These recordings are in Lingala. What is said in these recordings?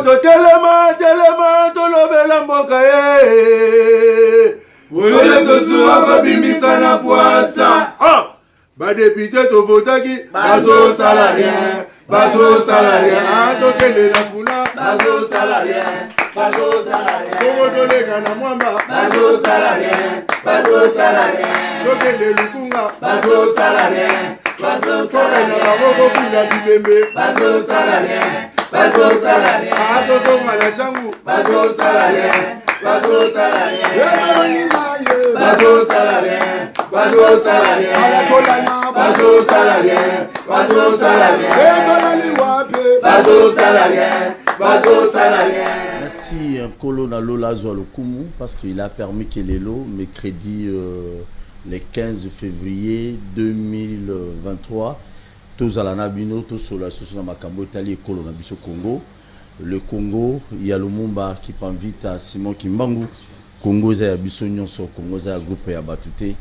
to telema to lobela mboka ye. Wole to suwa ko bimisa na poasa. Ba député to votaki bazo salarien. Bazo salarien, to tele la funa, bazo salarien, bazo salarien. Komo to lega na mwamba, bazo salarien, to tele lukunga, bazo salarien, soka na baboko kula bibembe, bazo salarien, ato to mala changu, bazo salarien, bazo salarien, bazo salarien, bazo salarien, Merci Colonel Lola Zoualokoumou parce qu'il a permis que les lots, mes crédits le 15 février 2023, tous à la Nabino, tous sur la société Makambo Italie et Colonel Biso Congo. Le Congo, il y a le Mumba qui invite à Simon Kimbangu. Congo, il y a Biso Nyonso, Congo, il y a groupe ya Batute.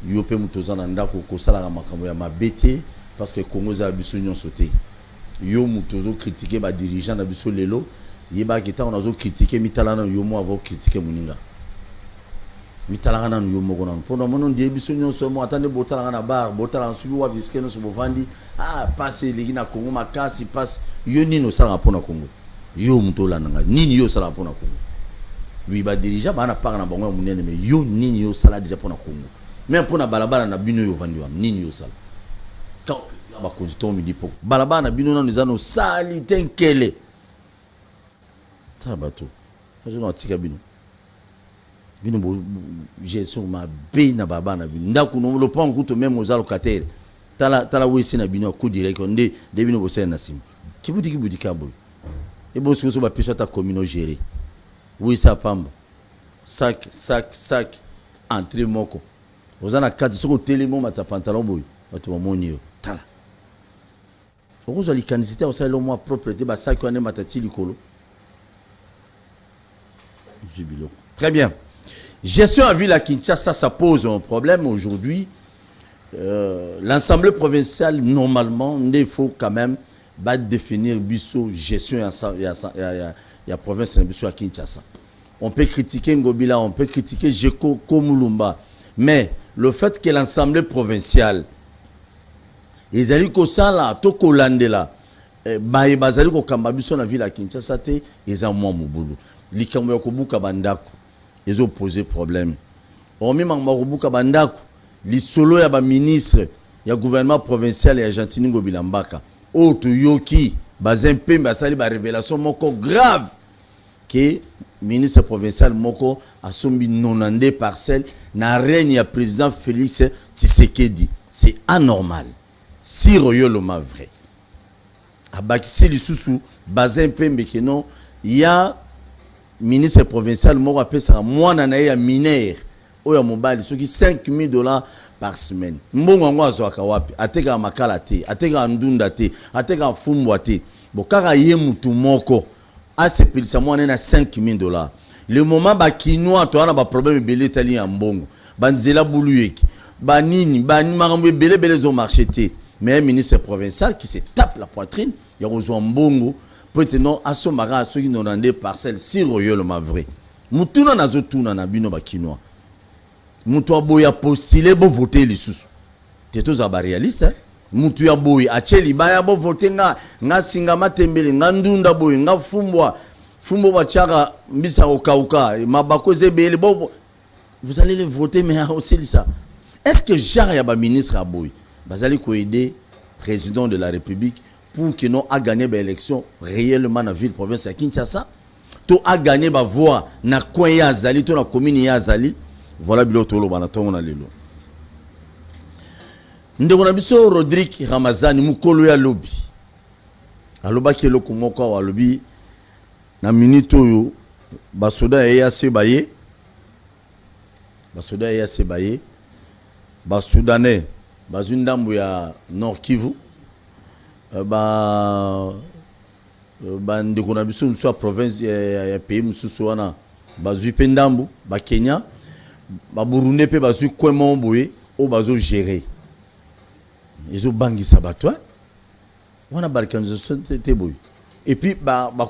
Yope Mutoza Nandako, Kosala Makambo ya Mabete. Parce que Congo a besoin de sauter. Yo mutozo critiquer ba dirigeant na biso lelo, yeba kita on a critiquer mitalana yo mo avoir critiquer muninga. Mitalana yo mo gona. Pendant mon die biso nyonso mo atande botala na bar, botala nsubi wa biske no so bovandi, passe ligi na Congo makasi passe yo nino sala pona Congo. Yo mutola nanga nini yo sala pona Congo. Lui ba dirigeant ba na par na bango munene mais yo nini yo sala déjà pona Congo. Même pona balabala na bino yo vandi wa nini yo sala. Quand on va me dit pour balabana bino nous allons sali tenkele tabato je n'en tika bino bo gestion ma be na babana bino ndaku no le pont kuto même aux allocataires tala wesi na bino ko direct onde de bino bo sena sim kibuti kabo et bo so ba piso ta commune gérer oui ça pambo sac entrée moko ozana kati soko télémo mata pantalon boy bato monio tala okozo li candidater au le mois propreté ba sac ane matati likolo jubilo. Très bien. Gestion à ville à Kinshasa, ça pose un problème aujourd'hui. L'Assemblée provinciale, normalement, il faut quand même définir biso gestion et la province à Kinshasa. On peut critiquer Ngobila, on peut critiquer Jeko Komulumba, mais le fait que l'Assemblée provinciale, ils allaient ko sala to ko landela, bazali ko kamba biso na ville à Kinshasa te, ils ont moins mobulu. Likambo ya kobuka bandako, ils ont posé problème. Omi mangba kobuka bandako, li solo ya ba ministre, ya gouvernement provincial ya Argentine Ngobila Mbaka. O to yoki, bazempe basali ba révélation moko grave que ministre provincial moko a sombi 92 parcelles na règne ya président Félix Tshisekedi. C'est anormal. Si royolo ma vrai. Abakisi lisusu bazempe mbekeno ya ministre provincial moko apesa mwana na ya mineur oya mobali soki $5,000 par semaine. Mbongo ngo azwaka wapi? Ateka makala te, ateka ndunda te, ateka fumbwa te. Bo kaka ye mutu moko asepelisa mwana na $5,000. Le moment ba kinoa to ana ba problème belé tali ya mbongo. Banzela buluyeki. Banini, makambo belé zo marché te. Mais un ministre provincial qui se tape la poitrine, il y a besoin mbongo. Peut-être à son mara ceux qui n'ont pas des parcelles si royaux le ma vrai. Mutuna na zotuna na bino bakinoa. Mutu aboya postuler bo voter les sous. T'es tous à réaliste hein. Mutu ya boy acheli baya bo voter nga singa matembele nga ndunda boy nga fumbo bachaka mbisa okauka mabako zebele bo vous allez les voter mais aussi ça. Est-ce que genre ya ba ministre aboy bazali ko aider président de la République pour que nous a gagné l'élection réellement dans la ville province de Kinshasa, to a gagné ba voix na coin ya Zali, to na commune ya Zali, voilà biloto lo bana tongo na lelo. Ndeko na biso Rodrigue Ramazani mukolo ya lobby. Aloba ki lo komoko wa lobby na minute oyo basoda ya sebaye. Basoda ya sebaye. Basoudanais bazundambu ya Nord Kivu. Ndeko na biso soit province ya pays mususu wana bazui pendambu ba Kenya ba Burundi pe bazui kwemo boye o bazo gérer ezo bangisa batwa wana balkanisation te boye Et puis,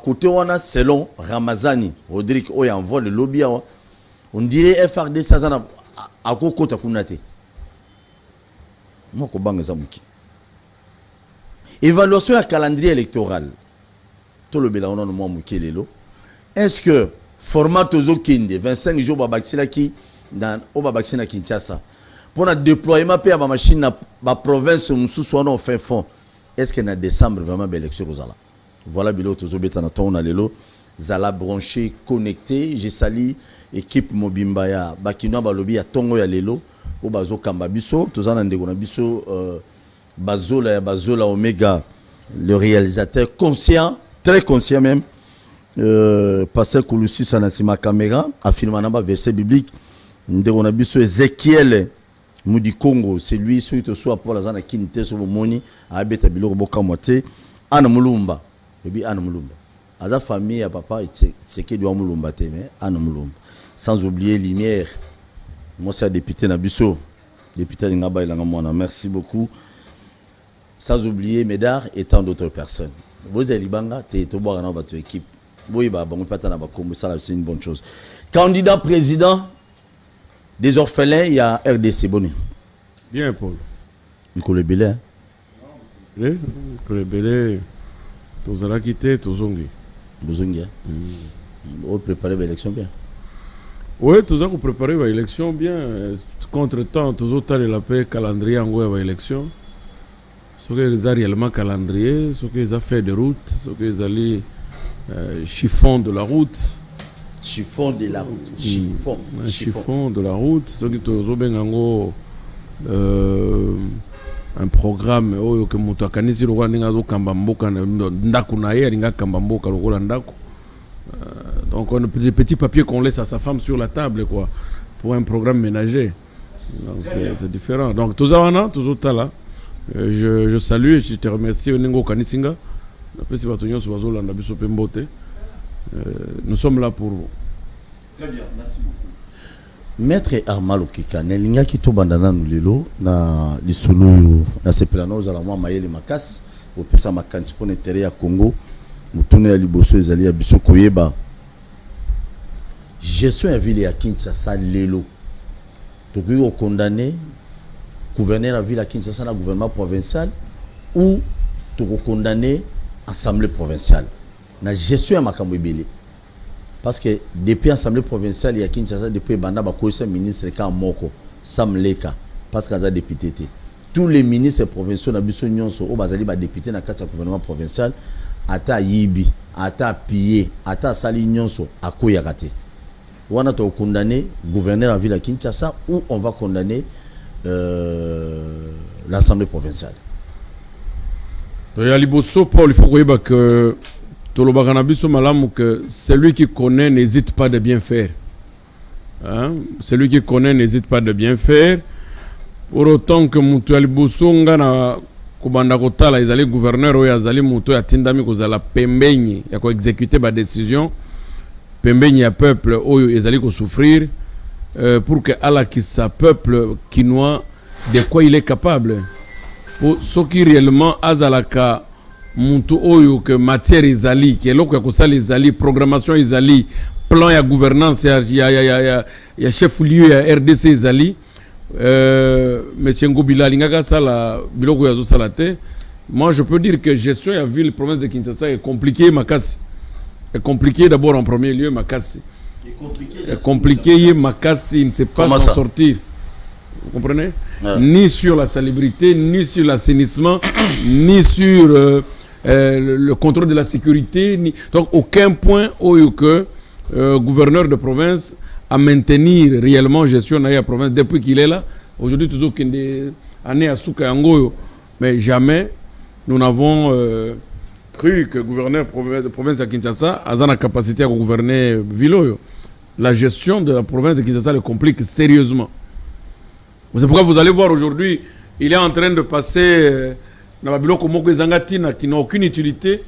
côté on a selon Ramazani, Rodrigue, on envoie le lobby. On dirait FRD, ça a quoi ta kunate. Moi, je suis évaluation à calendrier électoral. Tout le bilan, on a moi lelo. Est-ce que format Tozo Kinde, 25 jours, Babaxila qui dans Obabaxina Kinshasa, pour le déploiement de la machine dans la province où nous sommes fin fond, est-ce qu'en décembre, vraiment, l'élection aux ala? Voilà, Bilo Tozo Betanaton, on a lelo. Zala branché, connecté. J'ai sali équipe Mobimbaya, Bakino Balobi, à Tongo ya lelo. Au bazo Kambabiso, tous en andé, on a biso, Bazola Omega, le réalisateur conscient, très conscient même. Pasteur Kouloussi Sanasima caméra, a filmé un verset biblique. On a biso Ezekiel Moudi Congo, c'est lui, celui qui soit pour la zone qui n'était sur le moni, à Abeta Bilo Bokamote, Anna Moulumba, et bien Anna Moulumba. À la famille, à papa, c'est qui doit Moulumba, mais Anna Moulumba. Sans oublier Lumière. Moi, c'est un député Nabiso, député Lingaba et Langamona. Merci beaucoup. Sans oublier Médard et tant d'autres personnes. Vous êtes Libanga, tu es boire dans votre équipe. Oui, c'est une bonne chose. Candidat président des orphelins, il y a RDC Bonnet. Bien, Paul. Nicolas Belé. Oui, Nicolas Belé. Tous allons quitter, tous zongi. Bozongi. Vous préparez l'élection bien. Oui, tous allons préparer l'élection bien. Contre-temps, tous autres la paix calendrier en gros l'élection. Ce qu'ils ont réellement calendrier, ce qu'ils ont fait de route, ce qu'ils ont chiffon de la route. Chiffon de la route. Chiffon de la route. Ce qui ont bien en gros un programme que moto akanisi lokwa ninga zo kambamboka ndaku na ye alinga kambamboka lokola ndaku. Donc on a des petits papiers qu'on laisse à sa femme sur la table quoi pour un programme ménager. C'est différent. Donc tous awana tous là. Je salue et je te remercie Oningo Kanisinga. Nous sommes là pour vous. Très bien, merci beaucoup. Maître Armalo Kikane, linga ki to bandana nulelo na lisolo na sepelano za la mwa mayele makas au pesa makanti pour intérêt ya Congo mutune ya liboso ezali ya biso koyeba gestion ya ville ya Kinshasa lelo to ko condamner gouverneur de la ville à Kinshasa, le gouvernement provincial, ou tu condamner l'Assemblée provinciale. La gestion de la parce que depuis l'Assemblée provinciale, il y a Kinshasa, depuis le ministre Moko, Sam Leka, parce qu'il y a des députés. Tous les ministres provinciaux, sont députés dans le gouvernement provincial, ata yibi, ata pillé, ata sali nyonso, à Koyagate. On a condamné le gouverneur de la ville à Kinshasa, ou on va condamner l'Assemblée provinciale. Paul, il faut que celui qui connaît n'hésite pas de bien faire. Hein? Celui qui connaît n'hésite pas de bien faire. Pour autant que Moutualiboso ngana kubanda kotala izali gouverneur ou yazali muto ya tindami kozala pembenyi ya ko exécuter ba décision pembenyi ya peuple oyo ezali ko souffrir. Pour que Allah qui sa peuple quinois de quoi il est capable pour ce qui réellement azalaka muntu oyo que matière izali que loko ya kosala izali programmation izali plan ya gouvernance ya chef lieu ya RDC izali monsieur Ngobila lingaka sala biloko ya zo salate. Moi je peux dire que gestion ya ville province de Kinshasa est compliqué makasi est compliqué d'abord en premier lieu makasi. Compliqué, Makassi, il ne sait pas s'en sortir. Vous comprenez? Ni sur la salubrité, ni sur l'assainissement, ni sur le contrôle de la sécurité. Donc, aucun point où que gouverneur de province à maintenir réellement gestion de la province depuis qu'il est là. Aujourd'hui, toujours qu'il est année à Souka Angoyo, mais jamais nous n'avons cru que gouverneur de province à Kinshasa a la capacité à gouverner Viloyo. La gestion de la province de Kinshasa le complique sérieusement. C'est pourquoi vous allez voir aujourd'hui, il est en train de passer dans la biloko moko ezangatina qui n'a aucune utilité,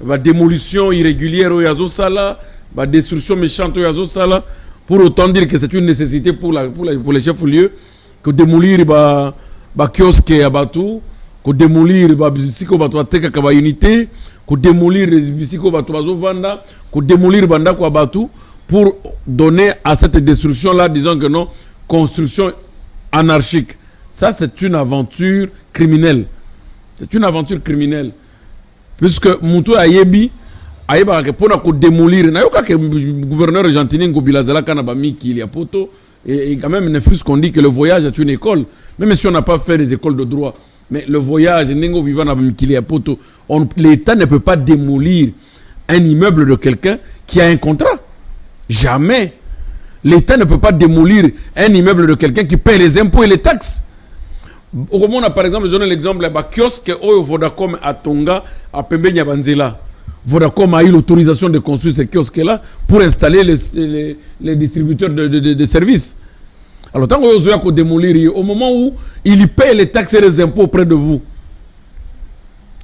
la démolition irrégulière au Yazo Sala, la destruction méchante au Yazo Sala, pour autant dire que c'est une nécessité pour les chefs-lieux, que démolir ba kiosque à Batou, que démolir ba bisiko ba toateka ka ba unité, ko démolir les bisiko bato bazo vanda, ko démolir banda kwa batu pour donner à cette destruction là, disons que non, construction anarchique. Ça c'est une aventure criminelle. C'est une aventure criminelle. Puisque Moutou Ayebi ayeba ke pona ko démolir na yoka ke gouverneur argentinien ko bilazala kana ba miki il y a poto et quand même ne fût qu'on dit que le voyage est une école, même si on n'a pas fait des écoles de droit, mais le voyage ningo vivant na ba miki il y a poto, l'État ne peut pas démolir un immeuble de quelqu'un qui a un contrat. Jamais. L'État ne peut pas démolir un immeuble de quelqu'un qui paie les impôts et les taxes. Au moment on a par exemple donné l'exemple de kiosque au Vodacom à Tonga à Pembenya Banzela. Vodacom a eu l'autorisation de construire ces kiosques-là pour installer les distributeurs de services. Alors, tant qu'on a démolir, au moment où il paye les taxes et les impôts auprès de vous,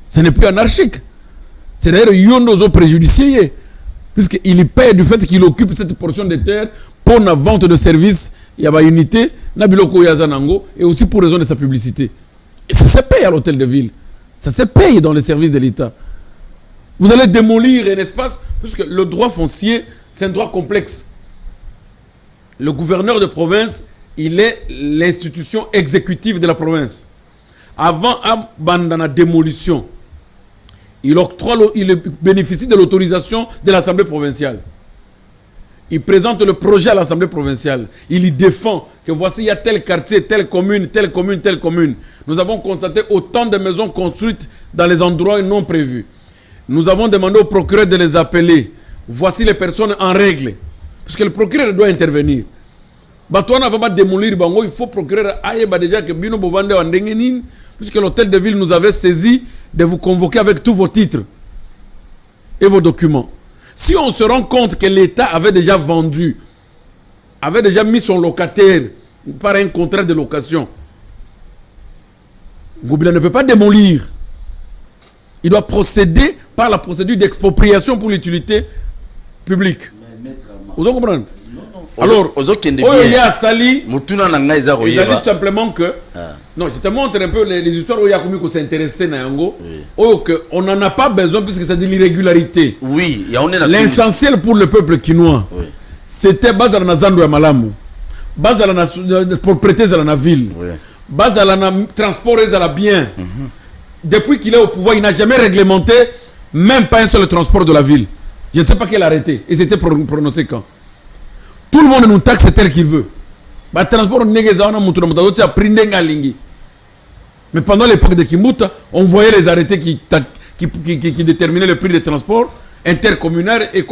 ce n'est plus anarchique. C'est d'ailleurs Yondo préjudicié, puisqu'il paye du fait qu'il occupe cette portion de terre pour la vente de services, il y a une unité, et aussi pour raison de sa publicité. Et ça se paye à l'hôtel de ville. Ça se paye dans les services de l'État. Vous allez démolir un espace, puisque le droit foncier, c'est un droit complexe. Le gouverneur de province, il est l'institution exécutive de la province. Avant la démolition, il bénéficie de l'autorisation de l'Assemblée provinciale. Il présente le projet à l'Assemblée provinciale. Il y défend que voici, il y a tel quartier, telle commune, telle commune, telle commune. Nous avons constaté autant de maisons construites dans les endroits non prévus. Nous avons demandé au procureur de les appeler. Voici les personnes en règle. Puisque le procureur doit intervenir. Batouana va pas démolir Bango. Il faut procureur aille déjà que Bino Bovande en Dengenin. Puisque l'hôtel de ville nous avait saisi de vous convoquer avec tous vos titres et vos documents. Si on se rend compte que l'État avait déjà vendu, avait déjà mis son locataire par un contrat de location, Goubila ne peut pas démolir. Il doit procéder par la procédure d'expropriation pour l'utilité publique. Vous comprenez? Alors, il y a Sali, il a dit simplement que... Non, je te montre un peu les histoires où il y a commis qu'on s'intéressait à Yango. On n'en a pas besoin puisque c'est de l'irrégularité. Oui, l'essentiel pour le peuple quinois, c'était Bazar Nazando et Malamu. Bazar pour prêter à la ville. Bazar transport à la bien. Depuis qu'il est au pouvoir, il n'a jamais réglementé même pas un seul transport de la ville. Je ne sais pas quel arrêté. Et c'était prononcé quand. Tout le monde nous taxe tel qu'il veut. Le transport, mais pendant l'époque de Kimbuta, on voyait les arrêtés qui déterminaient le prix des transports intercommunal et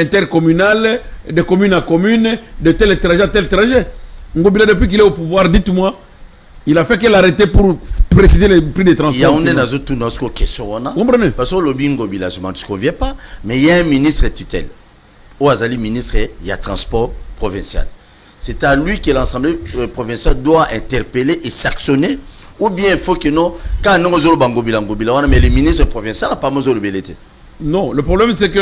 intercommunal, de commune à commune, de tel trajet à tel trajet. Depuis qu'il est au pouvoir, dites-moi, il a fait quel arrêté pour préciser le prix des transports? Il y a une question. Parce que le bingo village, je ne conviens pas, mais il y a un ministre tutelle. Au Azali ministre, il y a transport provincial. C'est à lui que l'Assemblée provinciale doit interpeller et sanctionner. Ou bien il faut que non, quand nous avons bango bilan, mais les ministres provinciaux n'ont pas besoin de belleté. Non, le problème c'est que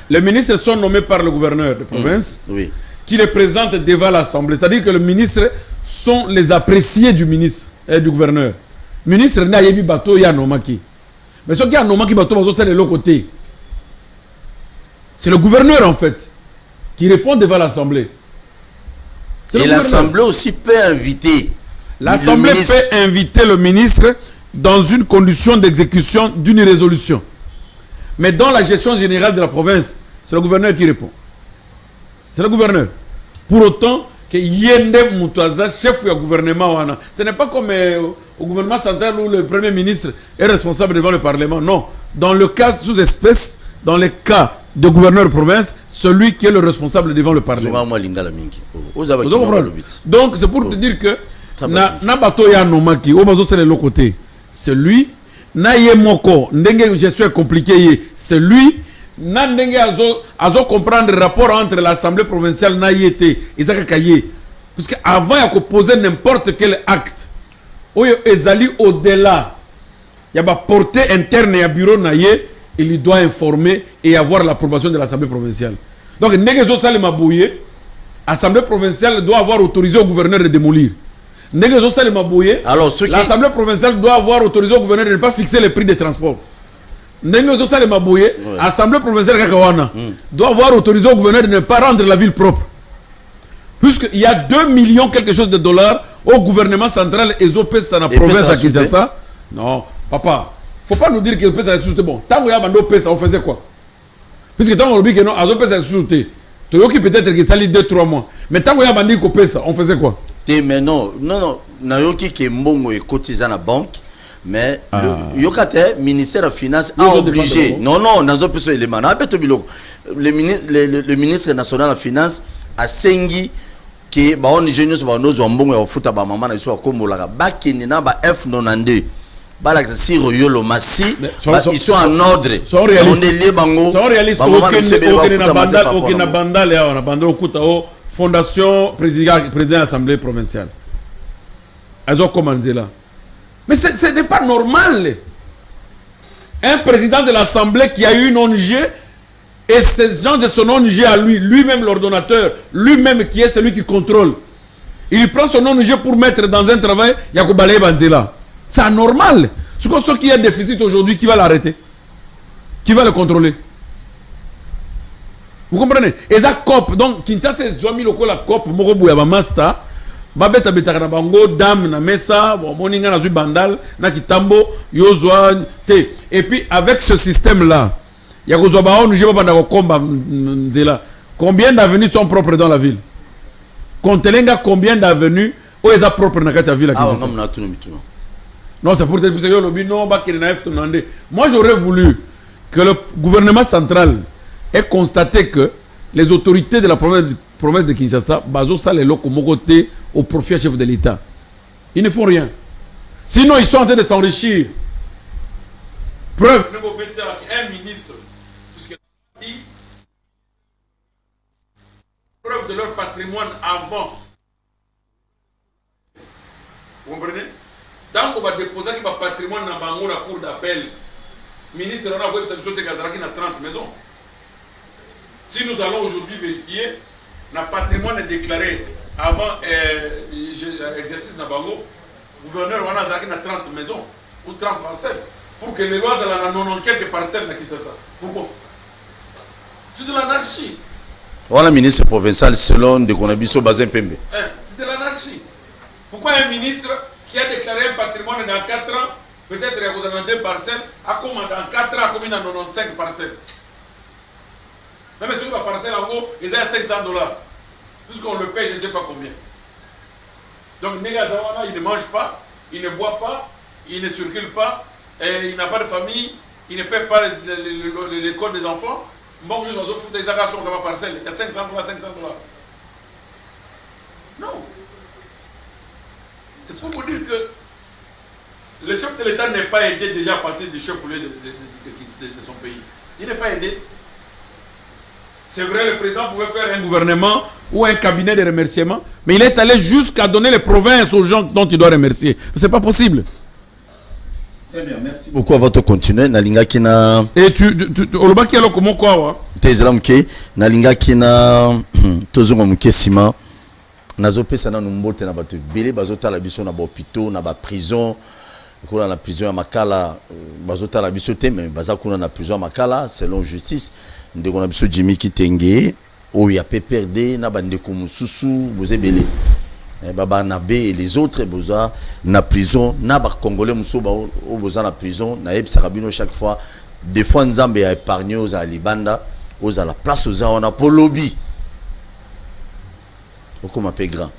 les ministres sont nommés par le gouverneur de province, qui les présente devant l'Assemblée. C'est-à-dire que les ministres sont les appréciés du ministre et du gouverneur. Le ministre n'a pas bateau, il y a nomaki. Mais ce qui a nomaki bateau, c'est de l'autre côté. C'est le gouverneur en fait qui répond devant l'Assemblée. Et l'Assemblée aussi peut inviter. L'Assemblée peut inviter le ministre dans une condition d'exécution d'une résolution. Mais dans la gestion générale de la province, c'est le gouverneur qui répond. C'est le gouverneur. Pour autant que Yende Moutaza, chef du gouvernement, ce n'est pas comme au gouvernement central où le premier ministre est responsable devant le Parlement. Non. Dans le cas sous espèce, dans les cas de gouverneur de province, celui qui est le responsable devant le Parlement. Donc c'est pour te dire que c'est lui, gestion compliquée, c'est lui, comprendre le rapport entre l'Assemblée provinciale puisque avant il y a poser n'importe quel acte, au-delà, il y a portée interne et à bureau il doit informer et avoir l'approbation de l'Assemblée provinciale. Donc, l'Assemblée provinciale doit avoir autorisé au gouverneur de démolir. Alors, l'Assemblée provinciale doit avoir autorisé au gouverneur de ne pas fixer les prix des transports. Assemblée provinciale Kakawana doit avoir autorisé au gouverneur de ne pas rendre la ville propre. Puisqu'il y a 2 millions quelque chose de dollars au gouvernement central et aux PES dans la province à Kinshasa. Non, papa, faut pas nous dire que les PES sont sous-soutés. Bon, tant qu'on y a des PES, on faisait quoi? Puisque tant qu'on dit que non, les PES sont sous-soutés. Tu as peut-être que ça lit 2-3 mois. Mais tant qu'on y a des PES, on faisait quoi? Mais non, Nayoki qui est mbongo et cotisant à la banque. Mais le ministère des Finances a obligé. Non, le ministre national des Finances a sengi que on ingénieux ba nozo mbongo ya futa ba mama na iso akombola ba kinina ba F92 ba la siro yolo masi ils sont en ordre on est lié bango sont réalistes aucun bandal ya na bandalo kuta o fondation président assemblée provinciale azo commander là. Mais ce n'est pas normal. Un président de l'Assemblée qui a eu une ONG et ces gens de son ONG à lui-même l'ordonnateur, lui-même qui est celui qui contrôle. Il prend son ONG pour mettre dans un travail, Yakoubalé Banzela. C'est anormal. Ce qui est déficit aujourd'hui, qui va l'arrêter? Qui va le contrôler? Vous comprenez? Et ça COP, donc Kinshasa c'est mis le la COP, Morobu Yabamasta. Babeta betaka bango dame na mesa moninga na zui bandal na kitambo yozwa te. Et puis avec ce système là ya kozwa ba on jeba banda ko komba nzela. Combien d'avenues sont propres dans la ville? Kontelenga combien d'avenues o eza propre na kati ya ville? Non, c'est pour te dire que le bino ba kena F tonande. Moi j'aurais voulu que le gouvernement central ait constaté que les autorités de la province de Kinshasa bazo sale loko mokote au profit du chef de l'État. Ils ne font rien. Sinon, ils sont en train de s'enrichir. Preuve. Un ministre, puisque dit, preuve de leur patrimoine avant. Vous comprenez? Tant qu'on va déposer un patrimoine dans la cour d'appel, le ministre on a vu que Gazaraki a 30 maisons. Si nous allons aujourd'hui vérifier, notre patrimoine est déclaré avant l'exercice de Nabango, le gouverneur on a 30 maisons ou 30 parcelles. Pour que les lois aient 90 quelques parcelles. Pourquoi? C'est de l'anarchie. Voilà, ministre provincial selon de Konabiso Bazin Pembe. C'est de l'anarchie. Pourquoi un ministre qui a déclaré un patrimoine dans 4 ans, peut-être il y a 2 parcelles, a commandé dans 4 ans, a commis dans 95 parcelles? Même si la parcelle en gros, ils ont $500. Puisqu'on le paye, je ne sais pas combien. Donc, Negazawana, il ne mange pas, il ne boit pas, il ne circule pas, et il n'a pas de famille, il ne paie pas l'école des enfants. Bon, nous avons foutu des actions comme parcelle, il y a $500, $500. Non. C'est pour vous dire que le chef de l'État n'est pas aidé déjà à partir du chef de son pays. Il n'est pas aidé. C'est vrai, le président pouvait faire un gouvernement ou un cabinet de remerciements, mais il est allé jusqu'à donner les provinces aux gens dont il doit remercier. Ce n'est pas possible. Très bien, merci beaucoup. À votre continuer. Nalinga kina. Et tu oloba ki alo comment quoi? Tezelam ke nalinga kina tozongo mukesima. Nazo pesa na numbote na bato belé bazota la biso na ba hôpital na ba prison. Kuna na prison ya Makala bazota la biso te mais baza kuna na prison ya Makala selon justice. Ndeko na biso Jimmy Kitenge o ya PPRD na bandeko mususu bozebele. Baba Nabé et les autres boza na prison na ba congolais musoba o boza na prison na ebisa kabino chaque fois des fois nzambe a épargné aux Alibanda aux à la place aux on a pour lobby au comme peu grand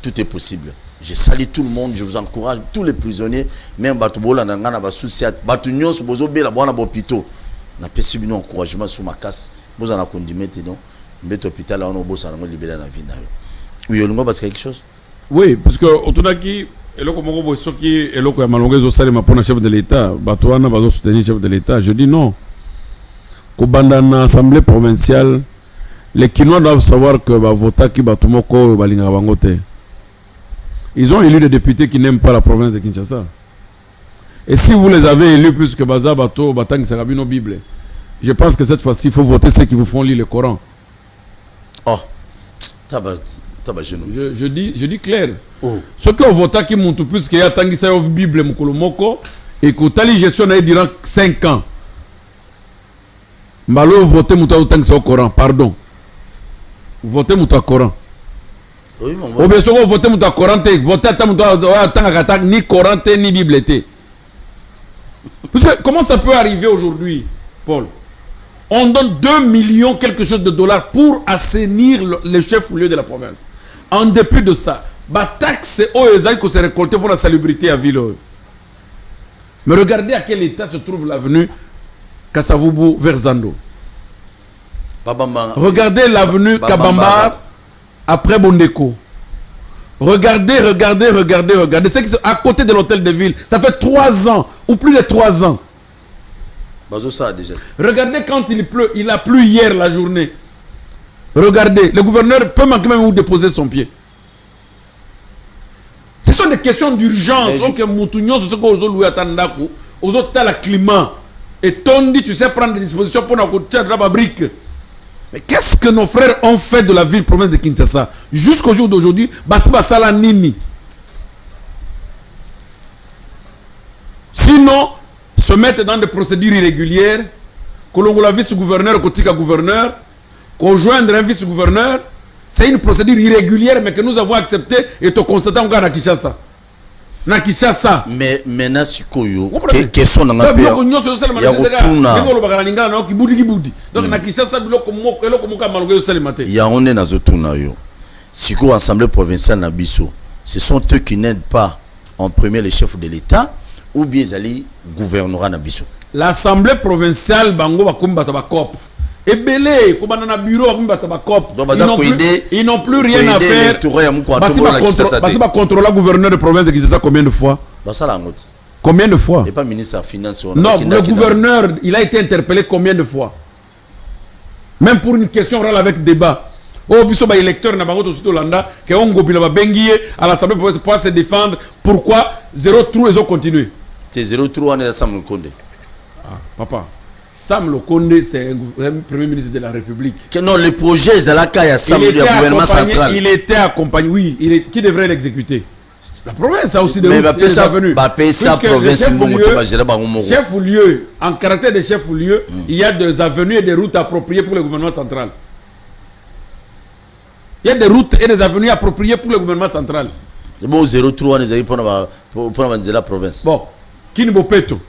tout est possible. Je salue tout le monde, je vous encourage tous les prisonniers même batubola na ngana ba souci batunyo so bozo bela bwana bopito na pesi bino encouragement sur ma casse boza na condimete non mbet hôpital on bossa na libérer la vie na yo. Oui, on parce quelque chose. Oui, parce que Otunaki, eloko moko boy soki eloko ya malongezo sali mapona chef de l'État, batouana bazo soutenir chef de l'État. Je dis non. Kobanda na assemblée provinciale, les Kinois doivent savoir que ba vota ki batumoko balinga bangote. Ils ont élu des députés qui n'aiment pas la province de Kinshasa. Et si vous les avez élus puisque baza bato batang sarabino Bible, je pense que cette fois-ci il faut voter ceux qui vous font lire le Coran. Oh. Je dis clair. Oh. Ceux qui ont voté qui montent plus qu'il y a tant que ça Bible mukolo moko et que tali gestion durant 5 ans. Mbalo voter muta autant que au Coran, pardon. Voter muta Coran. Oui, Ou bien si vous votez muta Coran, voter à ni Coran ni Bible. Parce que comment ça peut arriver aujourd'hui, Paul? On donne 2 millions quelque chose de dollars pour assainir le chef-lieu de la province. En dépit de ça, la taxe que c'est récolté pour la salubrité à ville. Mais regardez à quel état se trouve l'avenue Kassavubu vers Zando. Regardez l'avenue Kabambar après Bondeko. Regardez. C'est à côté de l'hôtel de ville. Ça fait 3 ans, ou plus de 3 ans. Déjà. Regardez quand il pleut. Il a plu hier la journée. Regardez, le gouverneur peut manquer même où déposer son pied. Ce sont des questions d'urgence. Donc, Moutounion, c'est ce qu'on a loué à Tandaku. Aux autres, t'as le climat. Et Tondi, tu sais prendre des dispositions pour nous tirer de la fabrique. Mais qu'est-ce que nos frères ont fait de la ville province de Kinshasa jusqu'au jour d'aujourd'hui? Basiba Sala Nini. Sinon, se mettre dans des procédures irrégulières, que l'on la vice-gouverneur, que gouverneur, qu'on joindre un vice-gouverneur, c'est une procédure irrégulière, mais que nous avons accepté et te constatons encore à Kinshasa. Na Kinshasa. Mais maintenant, si Koyo, question dans la paix. Il y a on est dans le si Koyo Assemblée provinciale Nabiso, ce sont eux qui n'aident pas en premier les chefs de l'État ou bien les gouvernorats Nabiso. L'Assemblée provinciale Bango Bakumba Tabakop. Et belé, comme dans un bureau, ils n'ont plus rien à faire. Parce que contrôler le gouverneur de province de Kinshasa combien de fois? Combien de fois? Et pas ministre des Finances. Non, le gouverneur, il a été interpellé combien de fois? Même pour une question orale avec débat. Oh, biso ba électeur na bango to Landa, que on gobila ba bengié à l'Assemblée pour pouvoir se défendre. Pourquoi 0-3 ils ont continué? C'est 0-3 on est à Sam Konde. Ah, papa. Sam Lokonde, c'est un premier ministre de la République. Que non, le projet Zalaka et Sam du gouvernement central. Il était accompagné, oui, qui devrait l'exécuter? La province a aussi des routes et des avenues. Chef-lieu, en caractère de chef-lieu, il y a des avenues et des routes appropriées pour le gouvernement central. Il y a des routes et des avenues appropriées pour le gouvernement central. C'est bon, 0,3 pour la province. Bon, Kinbopeto.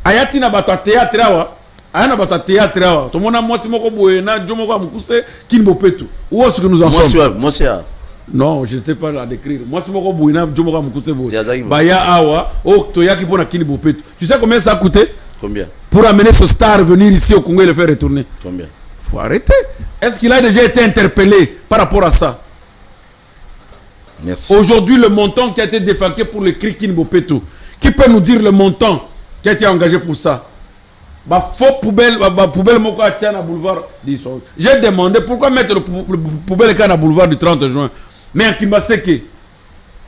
Ayati na bata théâtre. Ayana bata théâtre. Tout le monde a moi si moko boena, Jomoko Mukuse, Kinbopeto. Où est-ce que nous en sommes? Moi, c'est non, je ne sais pas la décrire. Moi, si moko boena, Jomoko Mukuse boena. Baya awa, oh, toyaki pour na Kinbopeto. Tu sais combien ça a coûté? Combien? Pour amener ce star venir ici au Congo et le faire retourner. Combien? Faut arrêter. Est-ce qu'il a déjà été interpellé par rapport à ça? Merci. Aujourd'hui, le montant qui a été défalqué pour le cri Kinbopeto, qui peut nous dire le montant qui a été engagé pour ça? Faux poubelle, poubelle moko à boulevard d'Issou. J'ai demandé pourquoi mettre le poubelle à boulevard du 30 juin. Mais à Kimbaseke.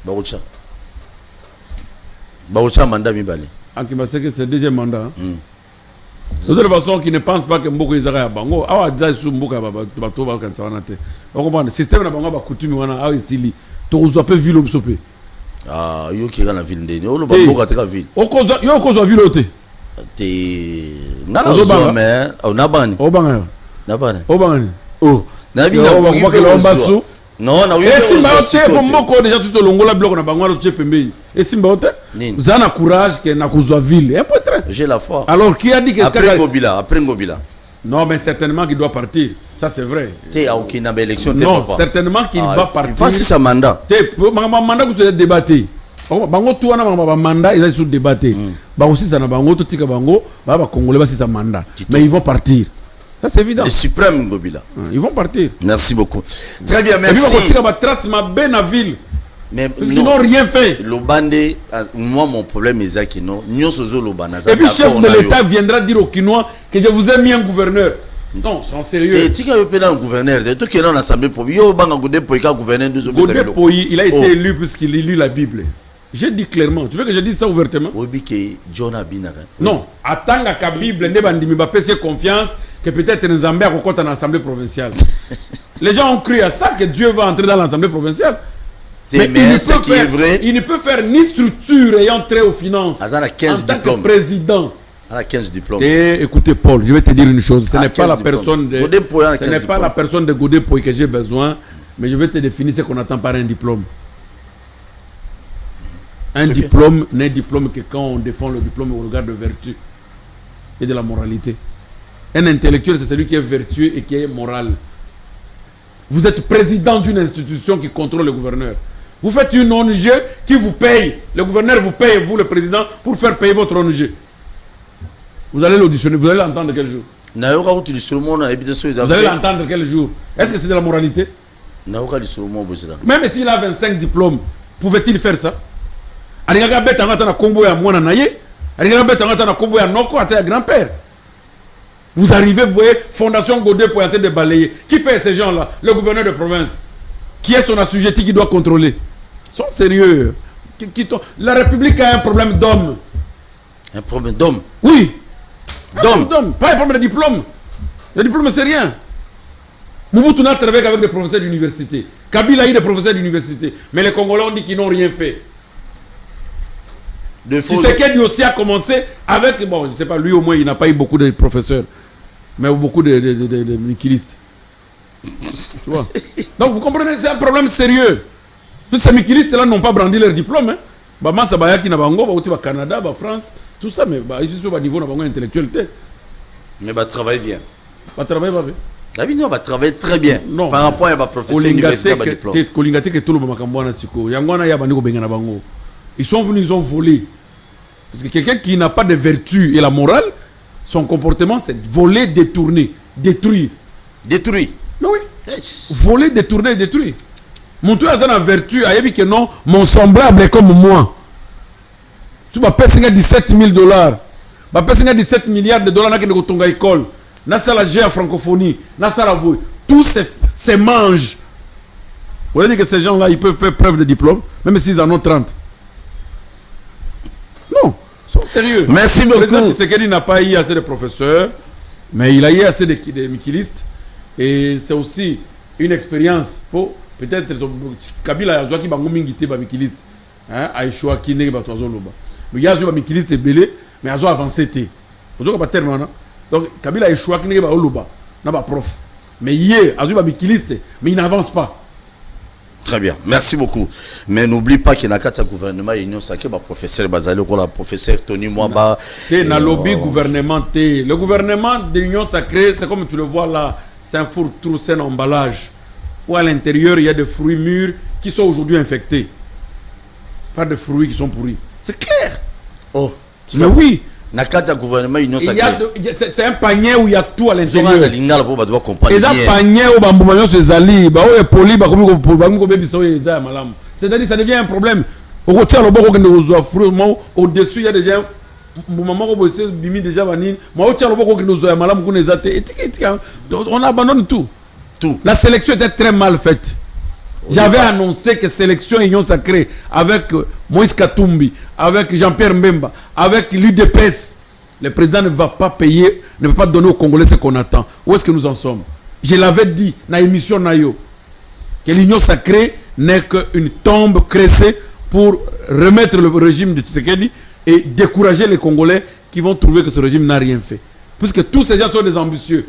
Baoucha. Baoucha mandat Mibali. À Kimbaseke, c'est le deuxième mandat. De toute façon, qui ne pense pas que Mboko Izara à Bango, ah, déjà sous Mboko Bato Bakansawanate. On comprend le système de Bango coutume wana ah ici. Tu as peu ville obsopé. Ah, yo qui est dans la ville de Néo, le Bango a la ville. Yo cause ville oté. T'es nala mais nabani. Obanga. Nabani. Obanga. Oh, nabi na ko non, na oui. Et si Mbaote pour Mboko déjà tout le longola bloc na Bango na pembe. Et si Mbaote, vous avez courage que na kozwa ville. Un peu très. J'ai la foi. Alors qui a dit que après Ngobila. Non, mais certainement qu'il doit partir. Ça, c'est vrai. Tu as aucune élection. Non, certainement qu'il va partir. Voici sa mandat. Mandat que tu as débattu. Bango tout a un mandat, ils ont sous débattu. Bango si ça n'a bango tout tika bango, bah Congolais va c'est sa mandat. Mais ils vont partir. Ça c'est évident. Le suprême Ngobila. Ils vont partir. Merci beaucoup. Très bien, merci. Ils vont trace ma belle ville. Mais parce qu'ils n'ont rien fait. Lobandé, moi mon problème est que non. Et puis chef de l'État viendra dire aux Kinois que je vous ai mis un gouverneur. Non, c'est en sérieux. Et tu as un gouverneur. Tout qui est dans l'Assemblée provinciale, il a été élu puisqu'il lit la Bible. J'ai dit clairement. Tu veux que je dise ça ouvertement? Non. Attends que la Bible ne va pas faire confiance que peut-être les Zambés ont dans l'Assemblée provinciale. Les gens ont cru à ça que Dieu va entrer dans l'Assemblée provinciale. Mais il ne peut faire ni structure ayant trait aux finances en tant que président. Elle a 15 diplômes. Et écoutez, Paul, je vais te dire une chose. Ce n'est pas la personne de la personne de Godépoy que j'ai besoin, mais je vais te définir ce qu'on attend par un diplôme. Un diplôme n'est diplôme que quand on défend le diplôme au regard de vertu et de la moralité. Un intellectuel, c'est celui qui est vertueux et qui est moral. Vous êtes président d'une institution qui contrôle le gouverneur. Vous faites une ONG qui vous paye. Le gouverneur vous paye, vous le président, pour faire payer votre ONG. Vous allez l'auditionner, vous allez l'entendre quel jour? Vous allez l'entendre quel jour? Est-ce que c'est de la moralité? Même s'il a 25 diplômes, pouvait-il faire ça? Grand-père. Vous arrivez, vous voyez, Fondation Godet pour tenter de balayer. Qui paye ces gens-là? Le gouverneur de province. Qui est son assujetti qui doit contrôler? Ils sont sérieux. La République a un problème d'homme. Un problème d'homme? Oui. D'homme. Pas un problème de diplôme. Le diplôme, c'est rien. Mobutu n'a travaillé qu'avec des professeurs d'université. Kabila a eu des professeurs d'université. Mais les Congolais ont dit qu'ils n'ont rien fait. Tshisekedi aussi a commencé avec, bon, je ne sais pas, lui au moins il n'a pas eu beaucoup de professeurs, mais beaucoup de mikilistes. Tu vois? Donc vous comprenez, c'est un problème sérieux. Tous ces mikilistes-là n'ont pas brandi leur diplôme. Hein. Masa Bayaki na Bango, au Canada, France, tout ça, mais ici sur le niveau intellectuel. Mais va travailler bien. Va travailler bien. Ah oui, non, va travailler très bien. Non. Par rapport à ma profession universitaire, ma diplôme. Ils sont venus, ils ont volé. Parce que quelqu'un qui n'a pas de vertu et la morale, son comportement c'est voler, détourner, détruire. Détruire. Mais oui. Yes. Voler, détourner, détruire. Mon tour a la vertu, a dit que non, mon semblable est comme moi. Si je paye 17 000 $, je paye 17 milliards de dollars dans la école, dans la GA francophonie, dans la voix, tout se mange. Vous voyez que ces gens-là, ils peuvent faire preuve de diplôme, même s'ils en ont 30. Non, ils sont sérieux. Merci beaucoup. Le président Tshisekedi n'a pas eu assez de professeurs, mais il a eu assez de mikilistes. Et c'est aussi une expérience pour peut-être Kabila a joué qui bango mingité ba mikiliste. Hein, a échoué qui n'est pas toi loba. Mais il y a joué ba mikiliste et belé, mais a joué avancé té. Vous avez pas terminé. Donc Kabila a échoué qui n'est pas loba, n'a pas prof. Mais hier a joué ba mikiliste, mais il n'avance pas. Très bien, merci beaucoup. Mais n'oublie pas qu'il y a un gouvernement Union Sacrée, professeur Bazali, professeur Tony Mwaba. Na lobby gouvernement. Le gouvernement de l'Union Sacrée, c'est comme tu le vois là, c'est un fourre-tout, c'est un emballage. Où à l'intérieur, il y a des fruits mûrs qui sont aujourd'hui infectés. Pas de fruits qui sont pourris. C'est clair. Oh, mais oui. Gouvernement Union Sacrée. C'est un panier où il y a tout à l'intérieur. Et ça panier où c'est-à-dire ça devient un problème. Au-dessus, il y a déjà on abandonne tout. La sélection était très mal faite. J'avais annoncé que sélection Union Sacrée avec Moïse Katumbi, avec Jean-Pierre Mbemba, avec l'UDPS, le président ne va pas payer, ne va pas donner aux Congolais ce qu'on attend. Où est-ce que nous en sommes? Je l'avais dit dans l'émission Nayo que l'Union Sacrée n'est qu'une tombe cressée pour remettre le régime de Tshisekedi et décourager les Congolais qui vont trouver que ce régime n'a rien fait. Puisque tous ces gens sont des ambitieux.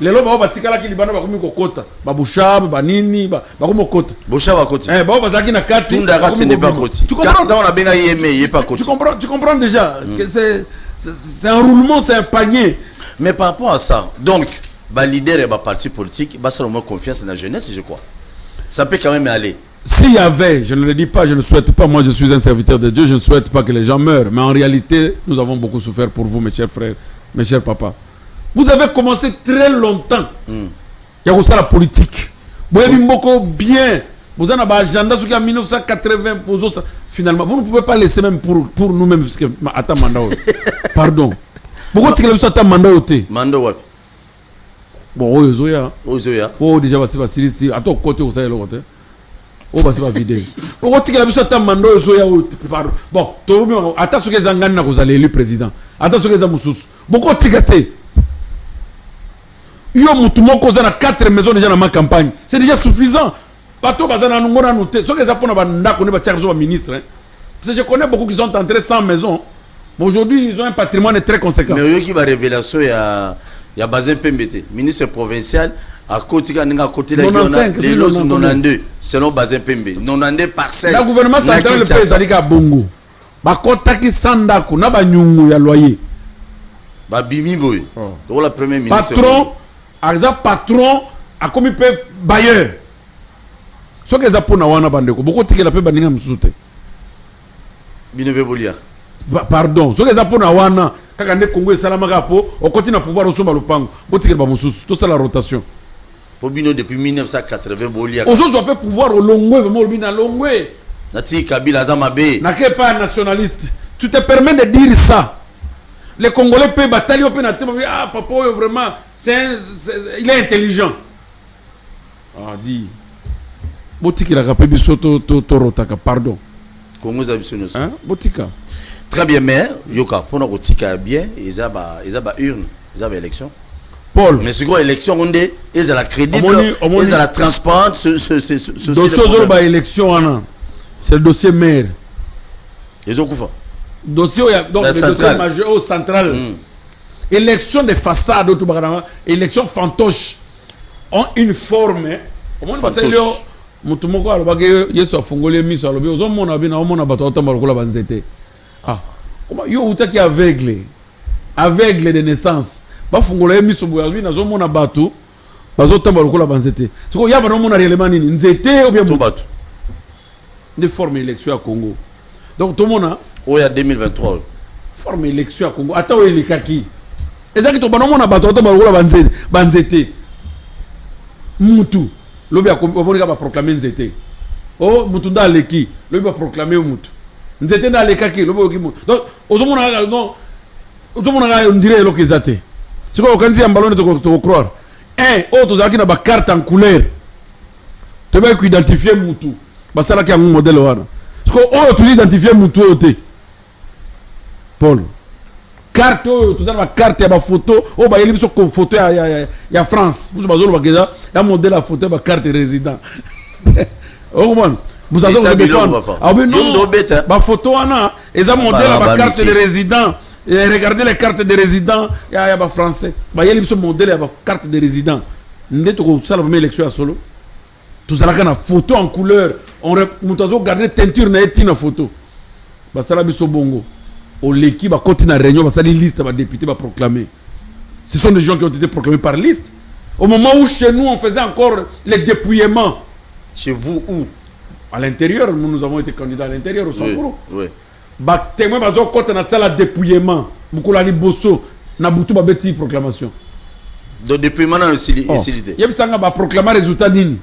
Les lois batikala ki libano ba komiko kota ba bushab ba nini ba komoko bushab ba koti ba bazaki na kati tunda ce n'est pas koti tu comprends dans la benga yeme il est pas koti tu comprends déjà que c'est un roulement, c'est un panier. Mais par rapport à ça, donc ba leader et ba parti politique ba seulement confiance dans la jeunesse, je crois ça peut quand même aller. S'il y avait, je ne le dis pas, je ne souhaite pas, moi je suis un serviteur de Dieu, je ne souhaite pas que les gens meurent, mais en réalité nous avons beaucoup souffert pour vous mes chers frères, mes chers papas. Vous avez commencé très longtemps. Il y a aussi la politique. Vous avez beaucoup bien. Vous avez un agenda en 1980. Finalement, vous ne pouvez pas laisser même pour nous-mêmes. Parce que attends, mandat. Pardon. Pourquoi tu as un mandat? Mandat. Bon, Ozoya. Oh, déjà, c'est ici. Attends, côté, vous savez l'autre. Oh, c'est pas vidéo. Pourquoi tu as un mandat? Pardon. Bon, attends, ce que vous allez élu président. Attends, ce que vous avez beaucoup de il y a 4 maisons déjà dans ma campagne. C'est déjà suffisant. Parce que je connais beaucoup qui sont entrés sans maison. Mais aujourd'hui, ils ont un patrimoine très conséquent. Mais il y a une révélation, il y a Bazin Pembete, ministre provincial, à côté de les 92, selon Bazin Pembe. 92 parcelles. Le gouvernement central le pays Zalika Bongo. Bakotaki Sandaku, na ba nyungu ya loyer. Ba bimi boy. Donc la première ministre. Patron, exemple patron, a commis pe bailleur. Ce que ça pour na wana bandeko, beaucoup tiki la pe bandinga msute. Binebe bolia. Pardon, ce que ça pour na wana, kaka ne Congo salama gapo, on continue à pouvoir osomba lupango. Botiki ba mususu, tout ça la rotation. Pour Bino depuis 1980 bolia. On se peut pouvoir au longwe, vraiment bina longwe. Nati Kabila Zamabe. N'a pas nationaliste. Tu te permets de dire ça. Les Congolais peuvent batailler au pénal. Ah, papa, vraiment, il est intelligent. Ah, dis. Botika la rappelé bisoto torotaka, pardon. Congo Zabisonos. Hein? Botika. Très bien, mais Yoka, pour nous botika bien, ils ont urne, ils ont élection. Paul. Mais c'est quoi élection on dit, ils ont la crédible, ils ont la transparente, dossier de élection, c'est le dossier maire. Ils ont quoi? Dossier donc le dossier majeur au central. Élection de façade, élection fantoche ont une forme. Mutumoko alobage yeso afungole miso alobi ozomona bina omona bato otamba lokola banzete. Ah. Comment yo utaki aveugle de naissance. Ba fungola miso boya bina ozomona bato bazotamba lokola banzete. Siko yaba no mona réellement nini nzete ou bien bato. De forme élection à Congo. Donc tout le monde il y a 2023 forme élection à Congo. Attends, il est kaki. Et ça qui tombe on a battu banzete. Mutu. Lobi a proclamer nzete. Oh mutu nda leki. Lobi a proclamer mutu. Nzete nda lekaki. Lobi mutu. Donc ozomona non. Ozomona on dirait lo kezate. C'est quoi quand dit en ballon de croire. Oh tu as na ba carte en couleur. Tu vas identifier mutu. Basala qui a un modèle wana. Parce que oh tu identifier mutu oté. Paul. Carte tu as ma carte ya photo, oh ba yeli biso photo ya France. Vous bazolo ba keza ya modèle la photo ba carte résident. Oh man, vous avez le béton. Ah ben non. Ba photo wana, eza modèle ba carte de résident. Et regardez les cartes de résident ya ba français. Ba yeli biso modèle ya ba carte de résident. Ndeto ko sala ba élection à solo. Tout ça là une photo en couleur, on garder teinture na etina photo. Ba sala biso bongo. Au l'équipe va continuer à réunion, va salir liste va député va proclamer. Ce sont des gens qui ont été proclamés par liste. Au moment où chez nous on faisait encore les dépouillements. Chez vous où? À l'intérieur, nous avons été candidats à l'intérieur au Sankuro. Oui. Ba témoin bazo côté na salle dépouillement, mukola liboso na butu ba beti proclamation. Donc dépouillement na utilité. Yebisanga ba proclamer résultat nini.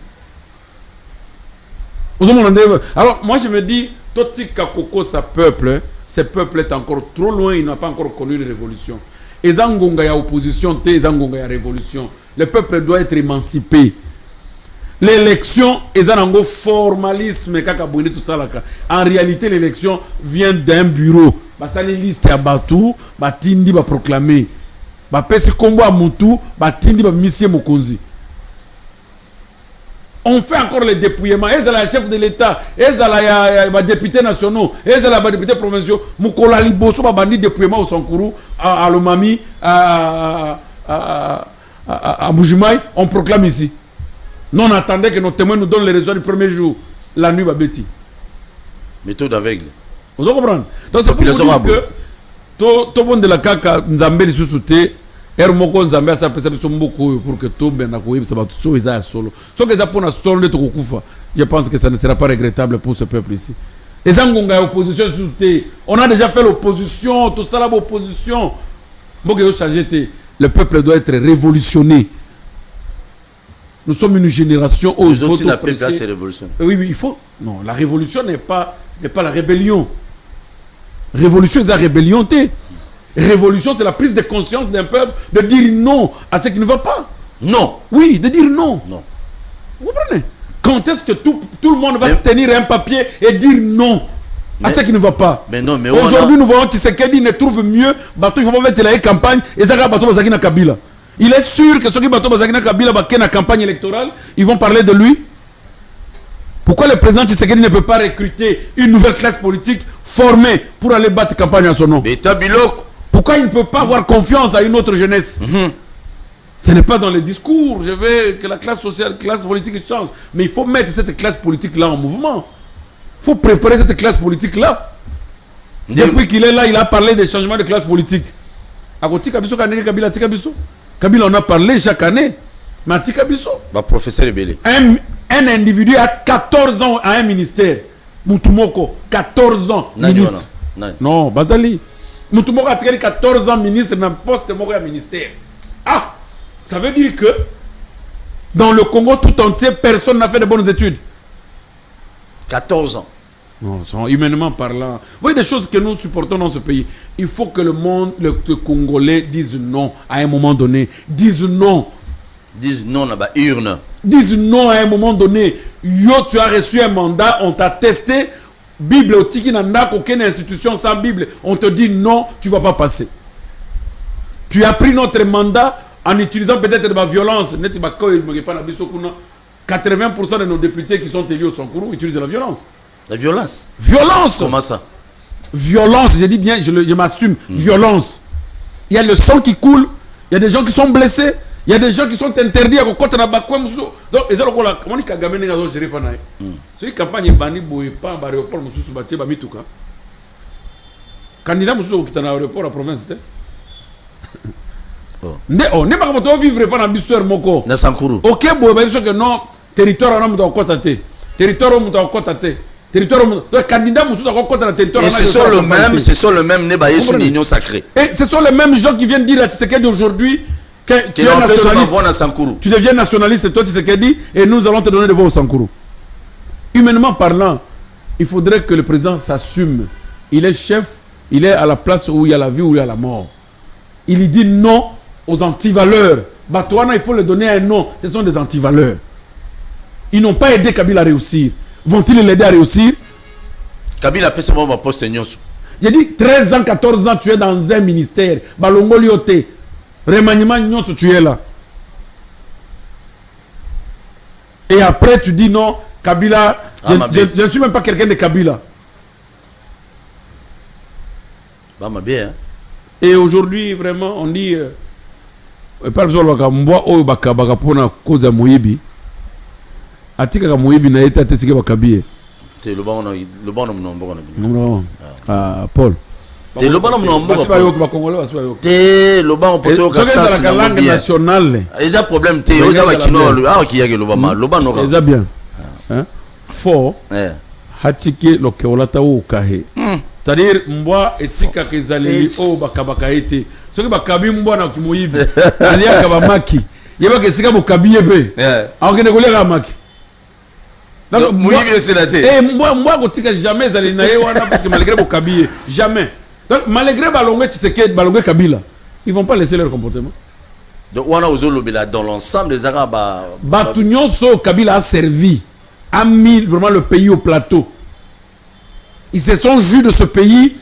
Alors moi je me dis Toti Kakoko sa peuple, ce peuple est encore trop loin, il n'a pas encore connu une révolution. Et Zangonga ya opposition, te Zangonga ya révolution. Le peuple doit être émancipé. L'élection est un formalisme tout ça là. En réalité l'élection vient d'un bureau. Ba sali liste ya batu, ba tindi ba proclamer. Ba pesi kombo a mutu, ba tindi ba monsieur Mokonzi. On fait encore les dépouillements. Ils sont la chef de l'État. Ils sont les députés nationaux. Ils sont les députés provinciaux. Moukola Liboso va bandir dépouillement au Sankourou, à Lomami, à Boujimaï. On proclame ici. Nous on attendait que nos témoins nous donnent les résultats du premier jour. La nuit va bêtir. Méthode aveugle. Vous comprenez? Donc c'est pour vous dire que tout le monde de la CAC, Nzambé les sous-soutés. Ermoko Nzambé a pesa biso mboko pour que tout ben akoyeba ça va tout ça solo. Ce que ça pour na solo de kokufa. Je pense que ça ne sera pas regrettable pour ce peuple ici. Les Zangonga opposition sous-soutés. On a déjà fait l'opposition, tout ça là l'opposition. Mboko changer. Le peuple doit être révolutionné. Nous sommes une génération où il faut révolution. Oui, il faut. Non, la révolution n'est pas la rébellion. Révolution, c'est la rébellion. Révolution, c'est la prise de conscience d'un peuple de dire non à ce qui ne va pas. Non. Oui, de dire non. Non. Vous comprenez? Quand est-ce que tout le monde va se tenir un papier et dire non à ce qui ne va pas? Mais non, mais aujourd'hui, nous voyons Tshisekedi ne trouve mieux. Il faut pas mettre la campagne et ça va battre Bazakina Kabila. Il est sûr que ceux qui battent Bazakina Kabila va la campagne électorale, ils vont parler de lui. Pourquoi le président Tshisekedi ne peut pas recruter une nouvelle classe politique formés pour aller battre campagne à son nom. Beta biloko. Pourquoi il ne peut pas avoir confiance à une autre jeunesse? Ce n'est pas dans les discours, je veux que la classe sociale, classe politique change. Mais il faut mettre cette classe politique-là en mouvement. Il faut préparer cette classe politique-là. Depuis qu'il est là, il a parlé des changements de classe politique. Kabila, on a parlé chaque année. Mais à Tikabiso, professeur Ebele. Un individu a 14 ans à un ministère. Moutoumoko, 14 ans ministre. Non, Bazali. Moutoumoko a 14 ans ministre, même poste moko à ministère. Ah, ça veut dire que dans le Congo tout entier, personne n'a fait de bonnes études. 14 ans. Non, humainement parlant. Vous voyez des choses que nous supportons dans ce pays. Il faut que le monde, le Congolais dise non à un moment donné. Disent non. Disent non à la urne. Disent non à un moment donné. Yo, tu as reçu un mandat, on t'a testé. Bible au tiki n'a aucune institution sans Bible. On te dit non, tu ne vas pas passer. Tu as pris notre mandat en utilisant peut-être de la violence. 80% de nos députés qui sont élus au Sankourou utilisent la violence. La violence. Violence. Comment ça? Violence, je dis bien, je m'assume. Violence. Il y a le sang qui coule, il y a des gens qui sont blessés, il y a des gens qui sont interdits à côté de la bakwa. Donc, ils ont comment on dit Kagame n'a pas géré pendant. C'est une campagne bani boye pas à l'aéroport mususu batie ba mituka. Candidat mususu qui est à l'aéroport à province. On n'est pas comme vivre pendant bisouer moko. Na Sankourou. OK, bon, ben que non, territoire on a mon côté. Territoire on a côté. Territoire le candidat mususu à côté de territoire. Et ce sont le même nébaïs sur l'union sacrée. Et ce sont les mêmes gens qui viennent dire à Tshisekedi aujourd'hui que tu es nationaliste. Tu deviens nationaliste, toi Tshisekedi, et nous allons te donner des voix au Sankourou. Humainement parlant, il faudrait que le président s'assume. Il est chef, il est à la place où il y a la vie, où il y a la mort. Il dit non aux antivaleurs. Batouana, il faut leur donner un nom. Ce sont des antivaleurs. Ils n'ont pas aidé Kabila à réussir. Vont-ils l'aider à réussir? Kabila peut se voir ma poste nyonso. J'ai dit 13 ans, 14 ans, tu es dans un ministère. Balongo liote. Remaniement nyonso, tu es là. Et après, tu dis non, Kabila. Je ne suis même pas quelqu'un de Kabila. Bah, ma bien. Et aujourd'hui, vraiment, on dit. Par exemple, Mboa Oyo Bakapona cause à Moïbi. Atika Moïbi n'a été attesté Bakabie. C'est le bon nom. Paul. C'est le bon nom. C'est le bon poteau Kassas. La langue nationale. Il y a un problème. Il y a un kino. Ah, qui y a le Obama. Le bon nom. C'est bien. Fort. Hatike lo keolata o kahe. C'est-à-dire Mboa etika kezali o bakabaka été. Ce que bakabi Mboa na kimoyibi. Alia kabamaki. Yeba kesika bokabiye pe. Akene kolega maki. Donc Moïbi est sénateur. Et moi kotika jamais zali na yewana parce que malgré bokabiye jamais. Donc malgré balongwe Tshisekedi balongwe Kabila, ils vont pas laisser leur comportement. Donc on a osé lobela dans l'ensemble des Arabes. Batunyonso Kabila a servi, a mis vraiment le pays au plateau. Ils se sont jus de ce pays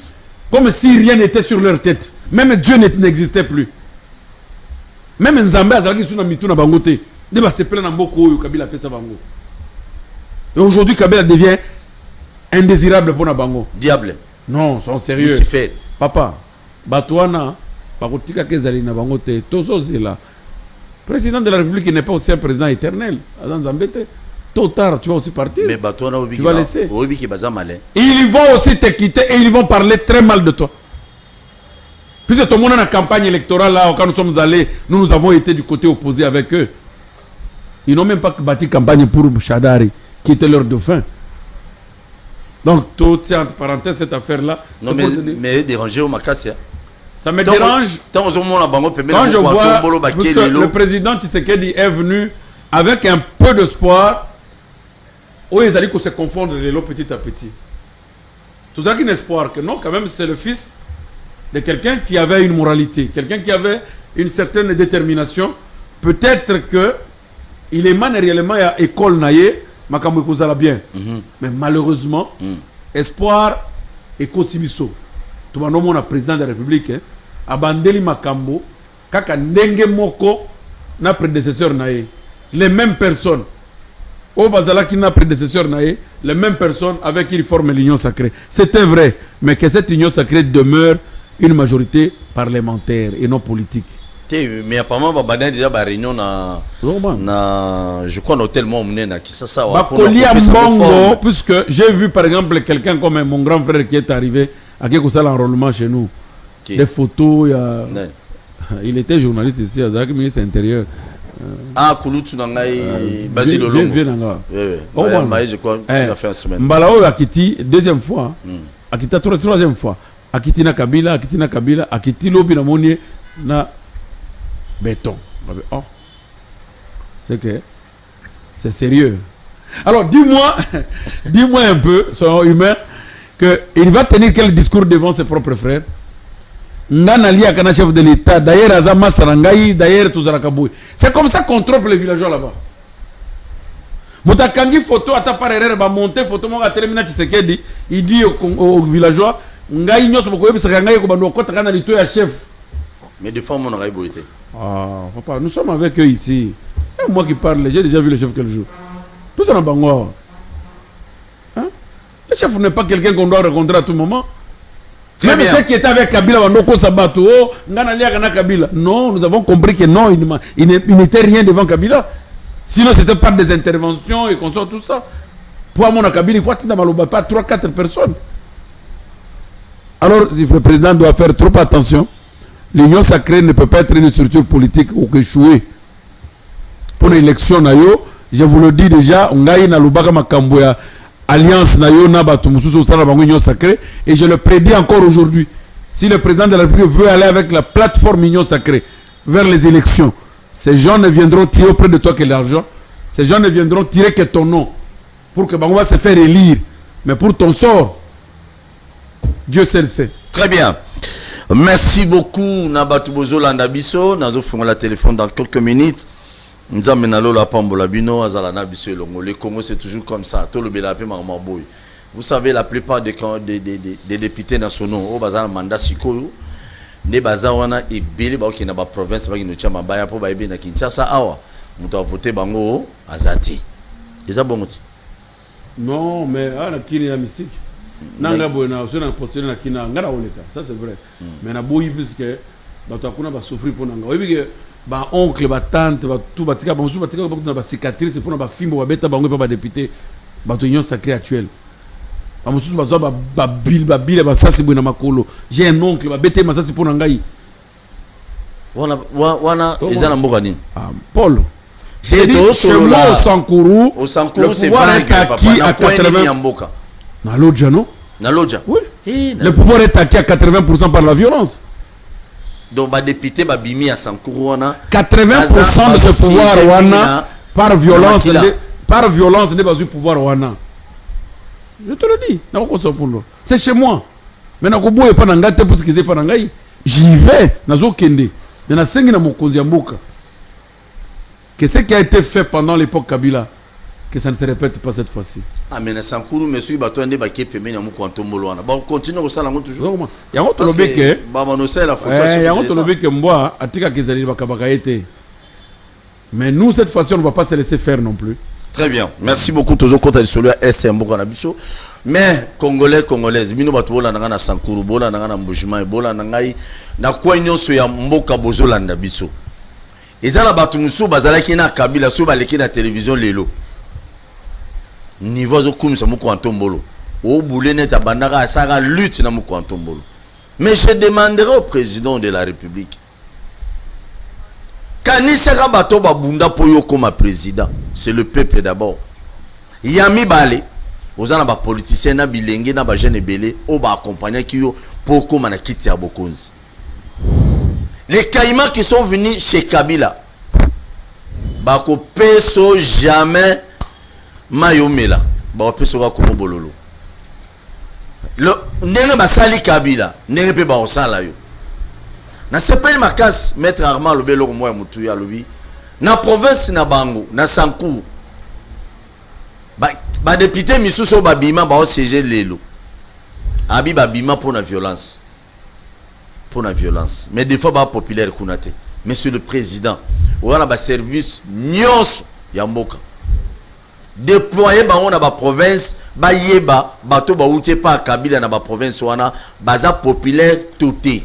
comme si rien n'était sur leur tête. Même Dieu n'existait plus. Même Nzambe azalaki suna mitu na bangote. Deba se plaint na mboko oyo Kabila pesa bango. Et aujourd'hui Kabila devient indésirable pour na bango. Diable. Non, sont sérieux. Lucifer. Papa, Batouana, bakotika kezali na bangote, tozo zela. Président de la République n'est pas aussi un président éternel. Adam Zambete. Tôt ou tard, tu vas aussi partir. Mais tu vas laisser. Ils vont aussi te quitter et ils vont parler très mal de toi. Puisque tout le monde est en campagne électorale, là, quand nous sommes allés, nous avons été du côté opposé avec eux. Ils n'ont même pas bâti campagne pour Chadari, qui était leur dauphin. Donc, tout est entre parenthèses, cette affaire-là. Non, mais déranger au Makassia. Ça me dérange. Quand je vois le président Tshisekedi est venu avec un peu d'espoir. Où ils allaient se confondre les lots petit à petit. Tout ça qui est un espoir que non, quand même, c'est le fils de quelqu'un qui avait une moralité, quelqu'un qui avait une certaine détermination. Peut-être que il émane réellement à l'école naïe, Makambo Kozala bien. Mais malheureusement, espoir et Kosibiso. Tout le monde est président de la République. Abandeli Makambo, Kaka Ndenge Moko, na prédécesseur naïe. Les mêmes personnes. Au Bazala qui n'a prédécesseur naïe, les mêmes personnes avec qui ils forment l'union sacrée. C'était vrai, mais que cette union sacrée demeure une majorité parlementaire et non politique. Mais apparemment, il y a déjà une réunion je crois, l'hôtel Moumne qui ça. Puisque j'ai vu par exemple quelqu'un comme mon grand frère qui est arrivé à l'enrôlement chez nous. Des photos, il était journaliste ici à Zak, ministre intérieur. Kouloutou Nangaï, Basile Olongo. Je crois que c'est la fin de semaine. Mbalao Akiti, deuxième fois. Akita troisième fois. Akiti na Kabila, Akiti Lobi na Monier na béton. Oh. C'est que c'est sérieux. Alors dis-moi un peu, soyons humains, qu'il va tenir quel discours devant ses propres frères. Ngana kana chef de l'État, d'ailleurs Azama Sarangaï, d'ailleurs Touzarakaboui. C'est comme ça qu'on trompe les villageois là-bas. Moutakangi photo, à ta part erreur, va monter photo, mon terminé Tshisekedi, il dit aux villageois, Ngaï nyos mokoye bisakangaï ko bando kota kana lito ya chef. Mais des fois mon aurait été. Ah, papa, nous sommes avec eux ici. C'est moi qui parle, j'ai déjà vu le chef quel jour. Tout ça dans Bangor. Hein? Le chef n'est pas quelqu'un qu'on doit rencontrer à tout moment. Même ceux qui étaient avec Kabila, non, nous avons compris que non, il n'était rien devant Kabila. Sinon, c'était pas des interventions et qu'on sort tout ça. Pour mon Kabila, il faut attendre pas 3-4 personnes. Alors, le président doit faire trop attention. L'union sacrée ne peut pas être une structure politique ou échouer. Pour l'élection, je vous le dis déjà, on a une alliance union sacrée et je le prédis encore aujourd'hui. Si le président de la République veut aller avec la plateforme union sacrée vers les élections, ces gens ne viendront tirer auprès de toi que l'argent. Ces gens ne viendront tirer que ton nom pour que Bango va se faire élire. Mais pour ton sort, Dieu seul sait. Très bien. Merci beaucoup Nabatu Bozo Landabiso. Nous avons la téléphone dans quelques minutes. Le Congo c'est toujours comme ça. Vous savez, la plupart des députés nationaux au bazar mandat sikoyo ne bazawana et beli ba qui na ba province ba qui nous tient mabaya pour ba ibe na Kinshasa awa muto voter bango azati. Déjà bon. Non, mais na kini ya mystique. Nanga boyna so na postuler na kina ngara oleka. Ça c'est vrai. Mais na boyi puisque bato akuna ba souffrir pour nanga. Oui ba oncle ba tante ba tout batika ba musu batika ba ba cicatrice pour na ba fimbo ba beta bango pa ba député bato union sacrée actuelle. Ba musu ba zo ba bil ba sasi bwana makolo. J'ai un oncle ba beta masasi pour ngai. Wana ezana mboka ni. Ah Paul. C'est au Sankuru. Au Sankuru c'est vrai que na kwani mboka. Na Lodja non? Na Lodja. Oui. Le pouvoir est acquis à 80% par la violence. Donc les députés babimi à Sankuru wana 80% de ce pouvoir wana par violence n'est pas du pouvoir wana. Je te le dis, c'est chez moi. Mais na kobo e pa na ngate pour ce qu'ils pas na ngai. J'y vais, nazo kende. Mais na sengi na mokonzi mboka. Que ce qui a été fait pendant l'époque Kabila, que ça ne se répète pas cette fois-ci. Ah mais na Sankuru monsieur batoende ba kepeme na mukontombolo wana. Bon continue ko sala toujours. Ya ngoto lobeke ba manosela la photo. Ya ngoto lobeke mboa atika kezali bakabaka été. Mais nous cette fois-ci on ne va pas se laisser faire non plus. Très bien. Merci beaucoup toujours contre le solo SM Mboka na biso. Mais congolaises bino bato bola na Sankuru bola na Mbujima bola na ngai na kwa nyonso ya mboka bozola na biso. Ezala bato musu bazalaki na Kabila so baleki na télévision lelo. Niveau zo kumisa muko antombolo. O boulé net abandaka asaka lutte na muko antombolo. Mais je demanderai au président de la République. Kanisaka bato babunda poyo comme président, c'est le peuple d'abord. Yami balé, ozana ba politicien na bilenge na ba jeune belé o ba accompagner kiyo pour comme na kiti ya bokonzi. Les Caïmans qui sont venus chez Kabila, bako peso jamais mayomela, ba peso ka komo bololo. Le nenge ba sali Kabila, nenge pe ba osala yo. Na sepeli makas maître Armand lobelo mo ya mutu ya lobi. Na province na bango, na Sankuru. Ba député misuso ba bima ba o siéger lelo. Abi ba bima pour la violence. Pour la violence. Mais des fois ba populaire kunate. Monsieur le président, on a ba service nyos ya mboka. déployer bango na ba province ba yeba bato ba uti pa Kabila na ba province wana baza populaire touté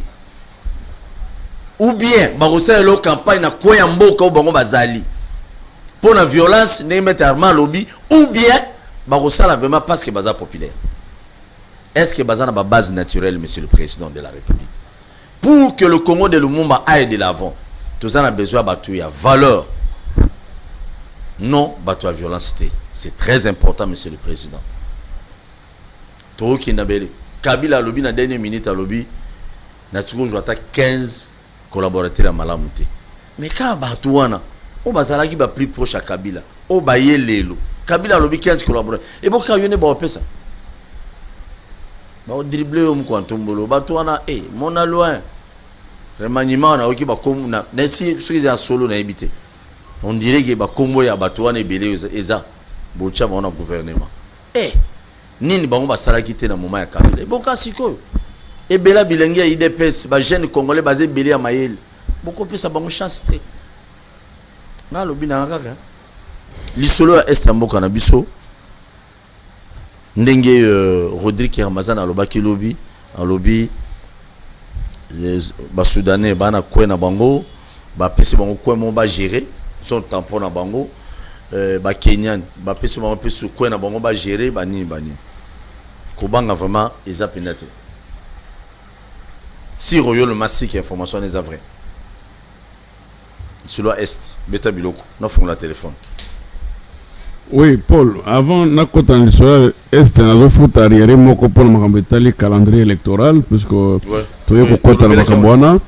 ou bien ba rosala lo campagne na koya mboka ou bango bazali pour la violence ne mettre armement lobby ou bien ba rosala vraiment parce que baza populaire. Est-ce que baza na ba base naturelle, monsieur le président de la République? Pour que le Congo de Lumumba aille de l'avant, tout ça a besoin de la valeur. Non, de la violence. C'est très important, monsieur le président. Tout qui n'a pas Kabila lobby na dernière minute à lobby, na tuko jouata 15 collaborateurs à Malamute. Mais quand Batouana, on bazala qui va plus proche à Kabila, on va y lelo. Kabila lobby 15 collaborateurs. Et bon quand yone ba pesa. Ba dribbler au mkwantombolo, Batouana mon loin. Remaniement na oki ba comme na si ceux qui sont solo na habité. On dirait que ba Congo ya Batouana belé eza bocha ba na gouvernement. Nini bango basala kité na moment ya Kabila. Bon ka siko. Et bela bilenge ya IDPS ba jeune congolais basé belé ya mayel. Boko pesa bango chance te. Na lobi na kaka. Lisolo ya est mboka na biso. Ndenge Rodrigue Ramazan alobaki lobi, alobi ba soudanais bana kwena bango, ba pesi bango kwemo ba gérer son tampon na bango. Ba Kenyan ba pesi bango pesi kwena bango ba gérer bani. Kobanga vraiment ils a pénétré. Si Royo le massif information n'est pas vrai. Sur l'Est, Beta Biloko, nous avons le téléphone. Oui, Paul, avant nakota l'histoire Est, nous avons fait arrière moko pour le calendrier électoral, puisque tu es kokota na makambwana.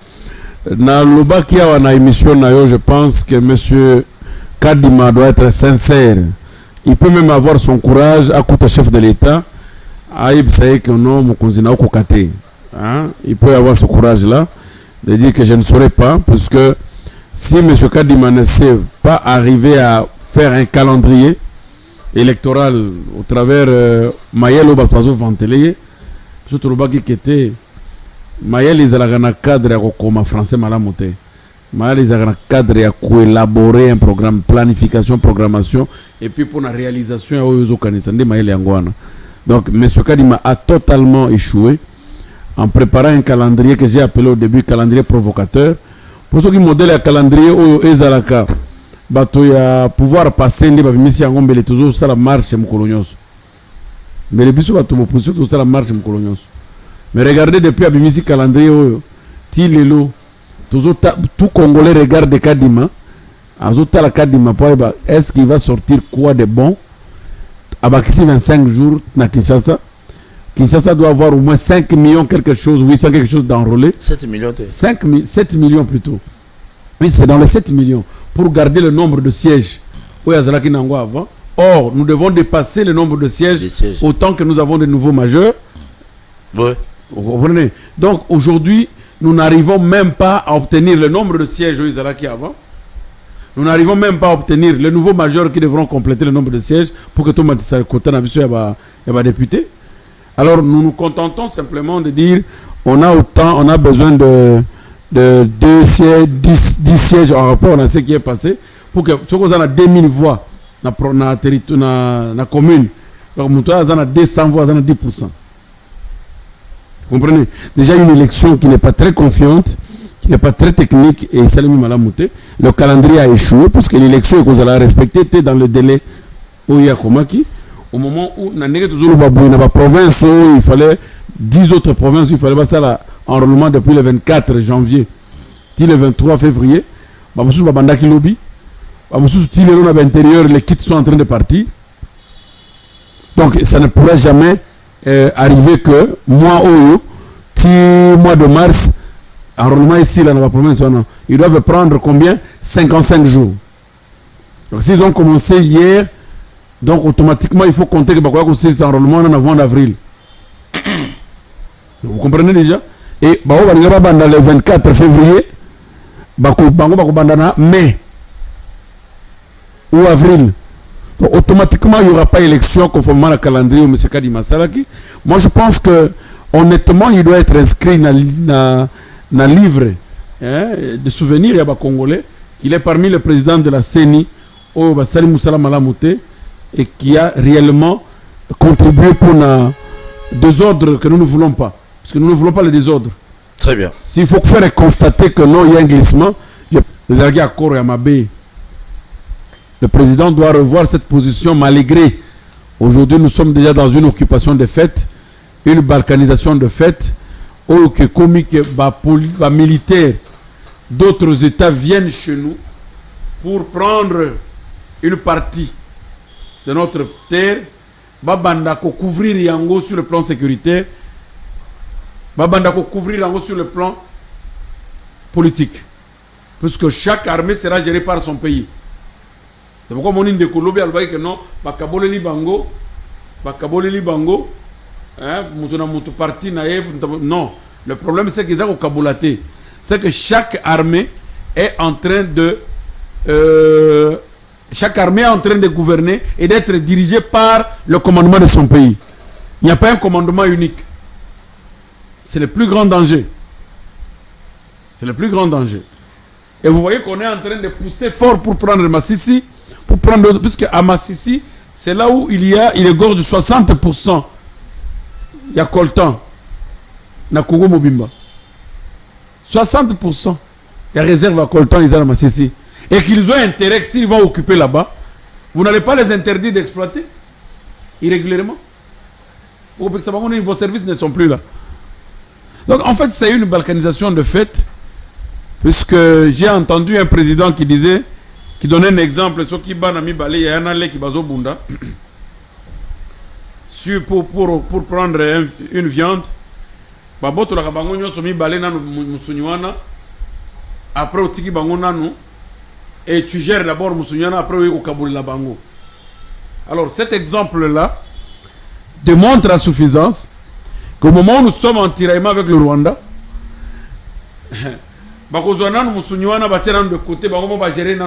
Na lobaki ya na émission na yo, je pense que monsieur Kadima doit être sincère. Il peut même avoir son courage à côté chef de l'État. Il peut avoir ce courage-là de dire que je ne saurais pas, parce que si M. Kadima ne sait pas arriver à faire un calendrier électoral au travers Mayel ou Batoazo Vantelé, surtout le baki qui était Mayel, ils ont un cadre comme français malamoté. Mayel, ils ont un cadre à élaborer un programme, planification, programmation, et puis pour la réalisation, ils ont organisé Mayel et Angwana. Donc, M. Kadima a totalement échoué en préparant un calendrier que j'ai appelé au début calendrier provocateur. Pour ceux qui modèlent un calendrier où Ezalaka, il y a pouvoir passer, il y a toujours ça la marche mkolonyos. Mais les bisous bateau pour tout ça la marche mkolonyos. Mais regardez depuis Abimisi calendrier où Tilelo, toujours tout Congolais regarde Kadima, la Kadima, est-ce qu'il va sortir quoi de bon? Abakisi 25 jours na Kinshasa. Kinshasa doit avoir au moins 5 millions quelque chose, 800 quelque chose d'enrôlés. 7 millions. 7 millions plutôt. Oui, c'est dans les 7 millions. Pour garder le nombre de sièges. Oui, Azalaki Nango avant. Or, nous devons dépasser le nombre de sièges autant que nous avons de nouveaux majeurs. Oui. Vous comprenez? Donc, aujourd'hui, nous n'arrivons même pas à obtenir le nombre de sièges au Azalaki avant. Nous n'arrivons même pas à obtenir les nouveaux majeurs qui devront compléter le nombre de sièges pour que tout le monde soit côté d'un député. Alors nous nous contentons simplement de dire on a besoin de 2 sièges, 10 sièges en rapport à ce qui est passé pour que ce qu'on a 2000 voix dans la commune. Donc nous avons 200 voix, on a 10%. Vous comprenez? Déjà une élection qui n'est pas très confiante, qui n'est pas très technique et Salimi Malamouté. Le calendrier a échoué parce que l'élection que vous allez respecter était dans le délai où il y a Komaki. Au moment où on a toujours la province où il fallait 10 autres provinces où il fallait passer l'enrôlement depuis le 24 janvier. Le 23 février, les kits sont en train de partir. Donc ça ne pourrait jamais arriver que mois de mars, enrôlement ici dans la province, ils doivent prendre combien? 55 jours. Donc s'ils ont commencé hier, donc automatiquement il faut compter que c'est enrôlement en avant d'avril. Vous comprenez déjà? Et dans le 24 février, mai ou avril. Donc automatiquement il n'y aura pas élection conformément à la calendrier de M. Kadima Salaki. Moi je pense que honnêtement il doit être inscrit dans le livre de souvenirs à Congolais qu'il est parmi les présidents de la CENI au Basali Moussala Malamouté et qui a réellement contribué pour un désordre que nous ne voulons pas. Parce que nous ne voulons pas le désordre. Très bien. S'il faut faire constater que non, il y a un glissement, les alliés à Koro et à Mabé, le président doit revoir cette position malgré. Aujourd'hui, nous sommes déjà dans une occupation de fait, une balkanisation de fait, où que comique, militaires d'autres États viennent chez nous pour prendre une partie de notre terre, babanda ko couvrir yango sur le plan sécuritaire, babanda ko couvrir yango sur le plan politique, puisque chaque armée sera gérée par son pays. C'est pourquoi mon inde Kolobi a dit que non, bakaboleli bango, hein, parti non. Le problème c'est qu'ils ont kabulaté, c'est que chaque armée est en train de gouverner et d'être dirigée par le commandement de son pays. Il n'y a pas un commandement unique. C'est le plus grand danger. C'est le plus grand danger. Et vous voyez qu'on est en train de pousser fort pour prendre Massissi, pour prendre d'autres, puisque à Massissi, c'est là où il égorge 60%. Il y a Coltan, na Congo Mobimba. 60%. Il y a réserve à Coltan, ils ont à Massissi. Et qu'ils ont intérêt, s'ils vont occuper là-bas, vous n'allez pas les interdire d'exploiter irrégulièrement. Vos services ne sont plus là. Donc en fait, c'est une balkanisation de fait, puisque j'ai entendu un président qui disait, qui donnait un exemple, ce qui banami balé, il y a un allé qui bazo bunda, pour prendre une viande, baboto la kabango nyo somi balé na musunywana, après otiki bango nanu, et tu gères d'abord musunywana, après oui au Kaboul la bango. Alors cet exemple-là démontre à suffisance qu'au moment où nous sommes en tiraillement avec le Rwanda, de côté, gérer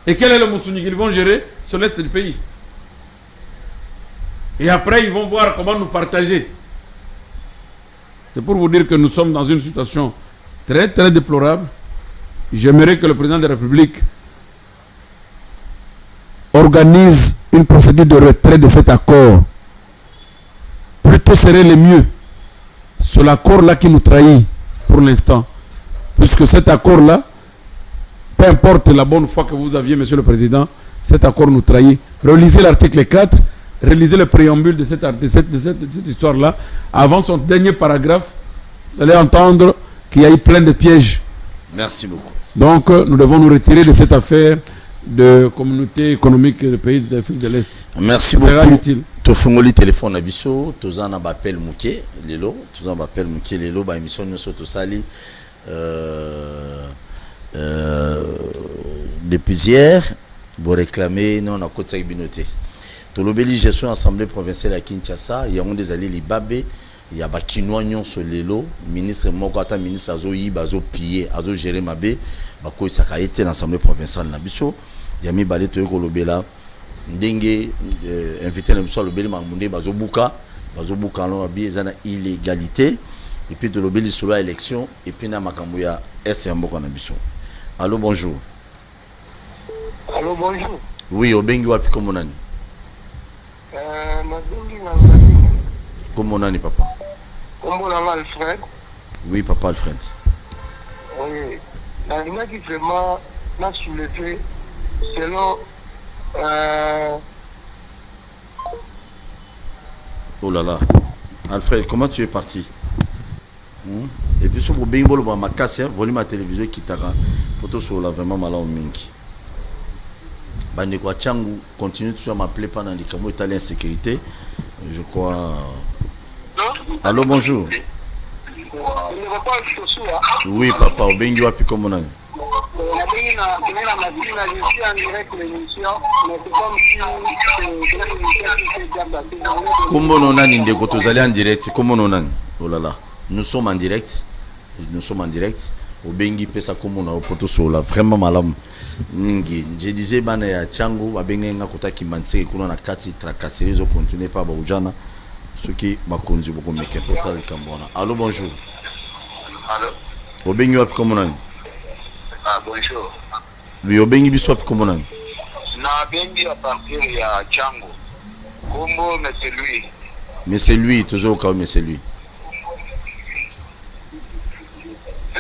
et quel est le Moussouni qu'ils vont gérer sur l'est du pays? Et après, ils vont voir comment nous partager. C'est pour vous dire que nous sommes dans une situation très, très déplorable. J'aimerais que le président de la République organise une procédure de retrait de cet accord. Plutôt serait le mieux. C'est l'accord-là qui nous trahit pour l'instant. Puisque cet accord-là, peu importe la bonne foi que vous aviez, Monsieur le Président, cet accord nous trahit. Relisez l'article 4, relisez le préambule de cette histoire-là. Avant son dernier paragraphe, vous allez entendre qu'il y a eu plein de pièges. Merci beaucoup. Donc, nous devons nous retirer de cette affaire de communauté économique des pays de l'Afrique de l'Est. Merci beaucoup. Sera utile. Tofungoli téléphone abisso, tozana bapel muké lelo, tozana bapel muké lelo ba émission nyoso tosali depuis hier, pour réclamer non à côté de binoté. Tolobeli gestion assemblée provinciale à Kinshasa, il y a des alliés libabé, il y a bakinois nyon sur lelo, ministre Mokata ministre azo yi bazo piller, azo gérer mabé, bako isaka été l'assemblée provinciale nabiso, il y a mis balé to kolobela. Ndenge invité le soir le bel mamundé bazobuka non abi ezana illégalité et puis de l'obéli sur la élection et puis na makambo ya SMB qu'on a biso. Allô bonjour. Allô bonjour. Oui obengi wapi comme nani? Mabengi na comme nani papa? Kombo na Alfred. Oui papa Alfred. Oui. Na lima qui vraiment na soulevé selon Oh là là. Alfred, comment tu es parti? Et puis sur le bingo, ma casse, volume à télévision qui t'a photo sur la vraiment malin au mingi. Bandekwa Changu continue toujours à m'appeler pendant les camos italiens sécurité. Je crois. Allô, bonjour. Oui, papa, au bingo, puis comment on a? Comment on a ndeko tozali en direct? Comment on a? Oh là là, nous sommes en direct. Nous sommes en direct. Au bengi pesa comme on a au poto sola vraiment malam ningi. Je disais bana ya changu babengi nga kotaki manse kuna na kati tracasseries au continuer pas ba ujana ce qui ba konzi boko meke portal kambona. Allô bonjour. Allô. Au bengi wapi comme on a? Ah bonjour. Oui, au bengi biso wapi comme on a? na bengi à partir ya Django. Kombo mais c'est lui. Mais c'est lui, toujours au cas où, mais c'est lui.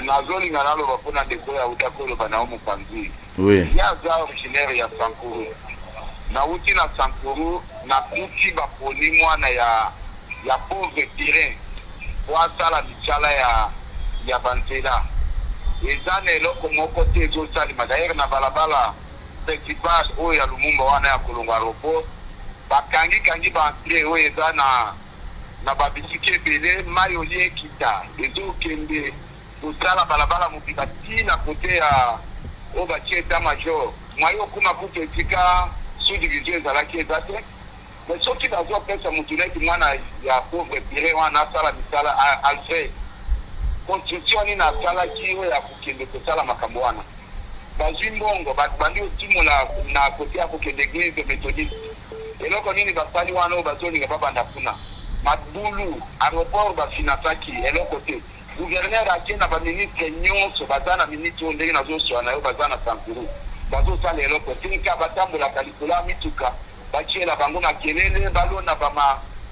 Nazoli ngalalo bapona ndeko ya utakolo bana Mopanzi. Oui. Ya za originaire ya Sankuru. Na uti na Sankuru na kuti baponi mwana ya pauvre terrain. Kwa sala bichala ya Bantela. Ezana eloko moko te ezosali d'ailleurs na balabala principal oyo ya Lumumba wana ya Kolonga Ropo. Bakangi bantre oyo ezana na babisiki ebele mai olie kita ezokende kosala balabala mobika tina kote ya oyo batie eta major mwai okuma kutu etika sous-division ezalaki eza te mais soki bazopesa motu neti mwana ya pauvre pire wana asala misala alfred construction nini asalaki oyo ya kokende kosala makambo wana bazwi mbongo bandi otimola na kote ya kokende église méthodiste eloko nini basali wana oyo bazolinga babanda kuna mabulu aéroport bafinasaki eloko te gouverneur akie na baministre nyonso baza na ministre oyo ndenge nazoswana yo baza na Sankuru bazosala eloko te ka batambolaka likolo ya mituka bakiela bango na kelele balona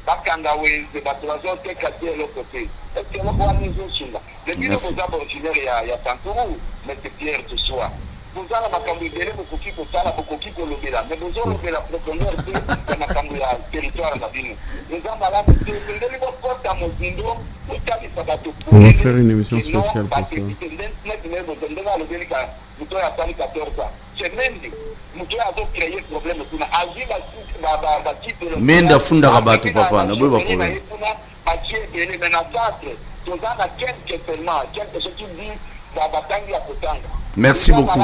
bakanga wenze bato bazoteka te eloko te eke eloko wana ezosunga lebino boza baoriginaire ya Sankuru mete Pierre Toswa bozala makambo ebele bokoki kosala bokoki kolobela mais bozolobela profondeur te ya makambo ya territoire na bino eza malamu te esengeli bokota mozindo otalisa bato On va faire une émission spéciale pour ça. ndenge alobelika moto oyo asali 14 ans c'est mende moto oyo azocreye problème kuna azwi batitre Mende afundaka bato papa na boye baproblème. batie ebele mais na centre toza na quelque seulement quelque chose qui dit batangi ya kotanga. Merci beaucoup.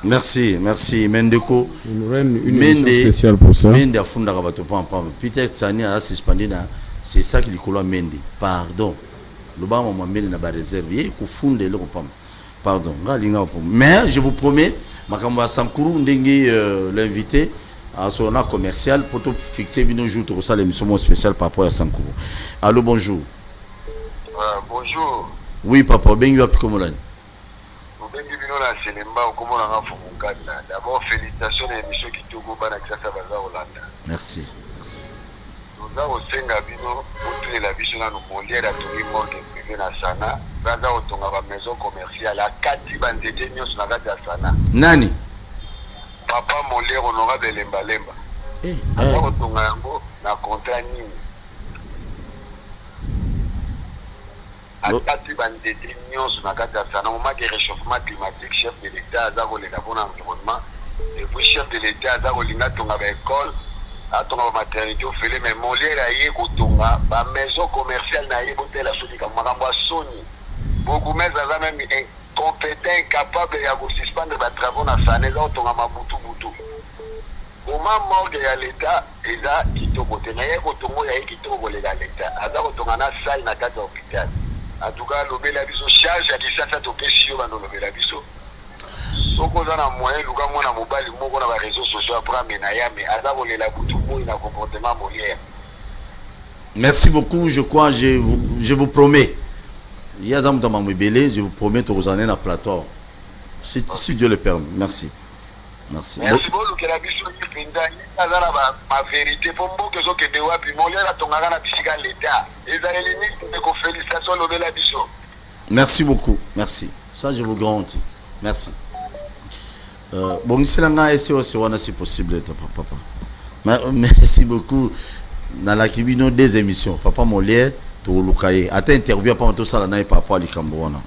Merci Mendeko. Une émission spéciale pour ça. Mende afunda rabato pam. Peter Tsani a suspendu na c'est ça qui likolo Mende. Pardon. Le ba mama Mende na ba réserve ye ko funde le pam. Pardon. Mais je vous promets makambo Sankuru ndenge l'invité à son acte commercial pour tout fixer bino jour pour ça l'émission spéciale par rapport à Sankuru. Allô, bonjour. Bonjour. Oui, papa, ben you comme là. D'abord, félicitations à l'émission qui tourne au Hollande. Merci. Nous avons 5 abino pour la vision à nous mondial à tout le monde qui vient à Sana. Nous avons une maison commerciale à 4 bandits sur la gare de Sana. Nani? Papa Molé honorable Lemba Lemba. Nous avons un contrat nini. Akati bandete nyonso na kati ya sana moment de réchauffement climatique chef de l'état aza kolinga mpona environnement et puis chef de l'état aza kolinga atonga baécole atonga bamaternité ofele mais moliere aye kotonga bamaison commerciale na ye botela solika makambo ya soni bourgmestre aza même incompétent incapable ya kosuspendre batravaux na sana eza kotonga mabutubutu moment morgue ya l'état eza kitoko te na ye kotonga oyo aye kitoko kolela l'état aza kotonga na sai na kati ya hôpital. En tout cas, l'obéla biso charge à distance to pesio bando l'obéla biso. Soko za na moyen luka mona mobali moko na ba réseaux sociaux après menaya mais aza kolela butu boy na comportement molière. Merci beaucoup, je crois je vous promets. Il y a zam dans mobile, je vous promets de vous en na plateau. Si Dieu le permet. Merci. Merci beaucoup que la biso qui pinda azala ma vérité pour moi que zo ke de wapi molière tongaka na bisika l'état. Félicitations l'obéla biso. Merci beaucoup, merci. Ça je vous garantis. Merci. Bon, c'est là c'est possible papa. Merci beaucoup. Dans la kibino des émissions, papa Molière, to lukaye. Ata interview pas tout ça là na papa Likamboana.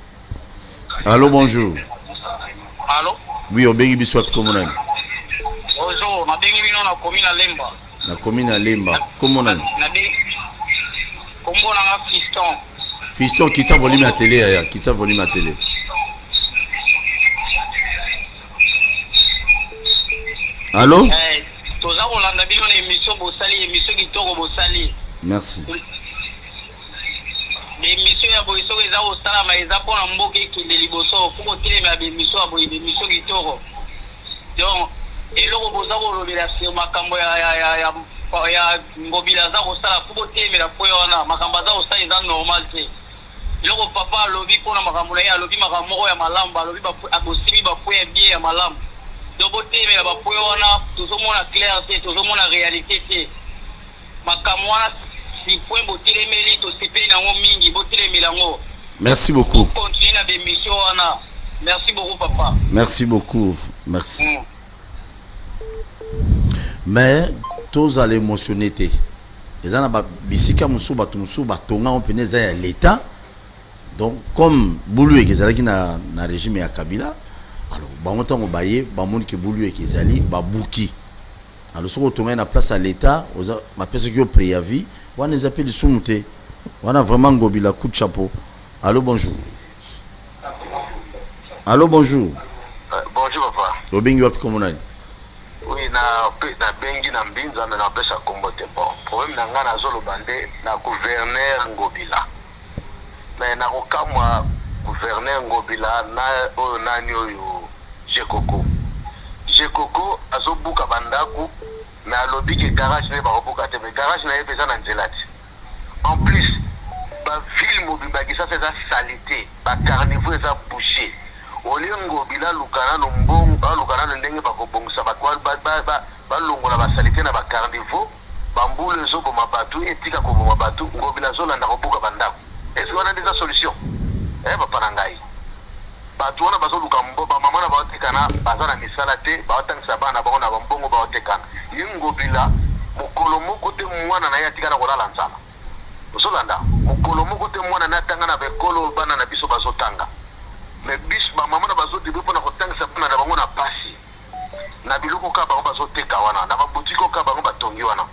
Allô, bonjour. Allô? Oui, au bengi biso comment on a. Bonjour, na bengi bino na commune à Lemba. Na commune à Lemba. Comment on a? Kombo na Fiston. Fiston qui t'a volume à télé ya, qui t'a volume à télé. Allô? Toza kolanda bino na émission kitoko bosali. Merci. Émission ya boiso eza kosalama eza mpona mboka ekende liboso fuko telema émission ya boye émission kitoko. Donc eloko boza kolobela sur makambo ya ngobila za kosala fuko temela po wana makambo za kosala eza normal te Loko papa alobi pona makambo na ye alobi makambo ya malamu alobi akosimi bapoye bien ya malamu dobo teme la bapoye wana tozomona clair te tozomona réalité te makambo wana si point botelemeli tosepeli nango mingi botelemeli yango. Merci beaucoup. Continuer na bémission wana. Merci beaucoup papa. Merci beaucoup. Merci. Mais tous allez émotionner te. Les ana ba bisika musu ba tumusu ba tonga on peneza ya l'état. Donc comme Boulou et Kezali na régime ya Kabila, alors bango tango baye ba moni ke Boulou et Kezali ba buki. Alors ce qu'on na place à l'état, ma personne qui au préavis, on les appelle sumute. On a vraiment Ngobila coup de chapeau. Allô bonjour. Allô bonjour. Bonjour papa. Obengi wapi komonani? Oui na bengi na mbinza na pesa kombote bon. Problème na ngana zolo bande na gouverneur Ngobila. Mais na kokamwa gouverneur Ngobila na oyo nani oyo Jekoko azobuka bandaku mais alobi ke garage ne ba kobuka te mais garage na yepesa na nzelati. En plus ba ville mobimba ki ça c'est la salité, ba carnivore ça boucher. Olengo bila lukana no mbongo ba lukana no ndenge ba kobongisa ba kwa ba longola ba salité na ba carnivore ba mbule zo boma batu etika ko boma batu ngobila zola na kobuka bandaku. Est-ce qu'on a des solutions? Ba parangai. Batu wana bazo luka mboba mama na ba otekana bazana misala te ba otangisa bana ba ona ba mbongo ba otekana. Ngobila mukolo moko te mwana na yatika na kolala nzala. Osolanda mukolo moko te mwana na tanga na bekolo bana na biso bazotanga. Mais bis ba mama na bazo dibu pona kotangisa bana na bango na pasi. Na biloko ka ba bazoteka wana na ba butiko ka ba batongi wana.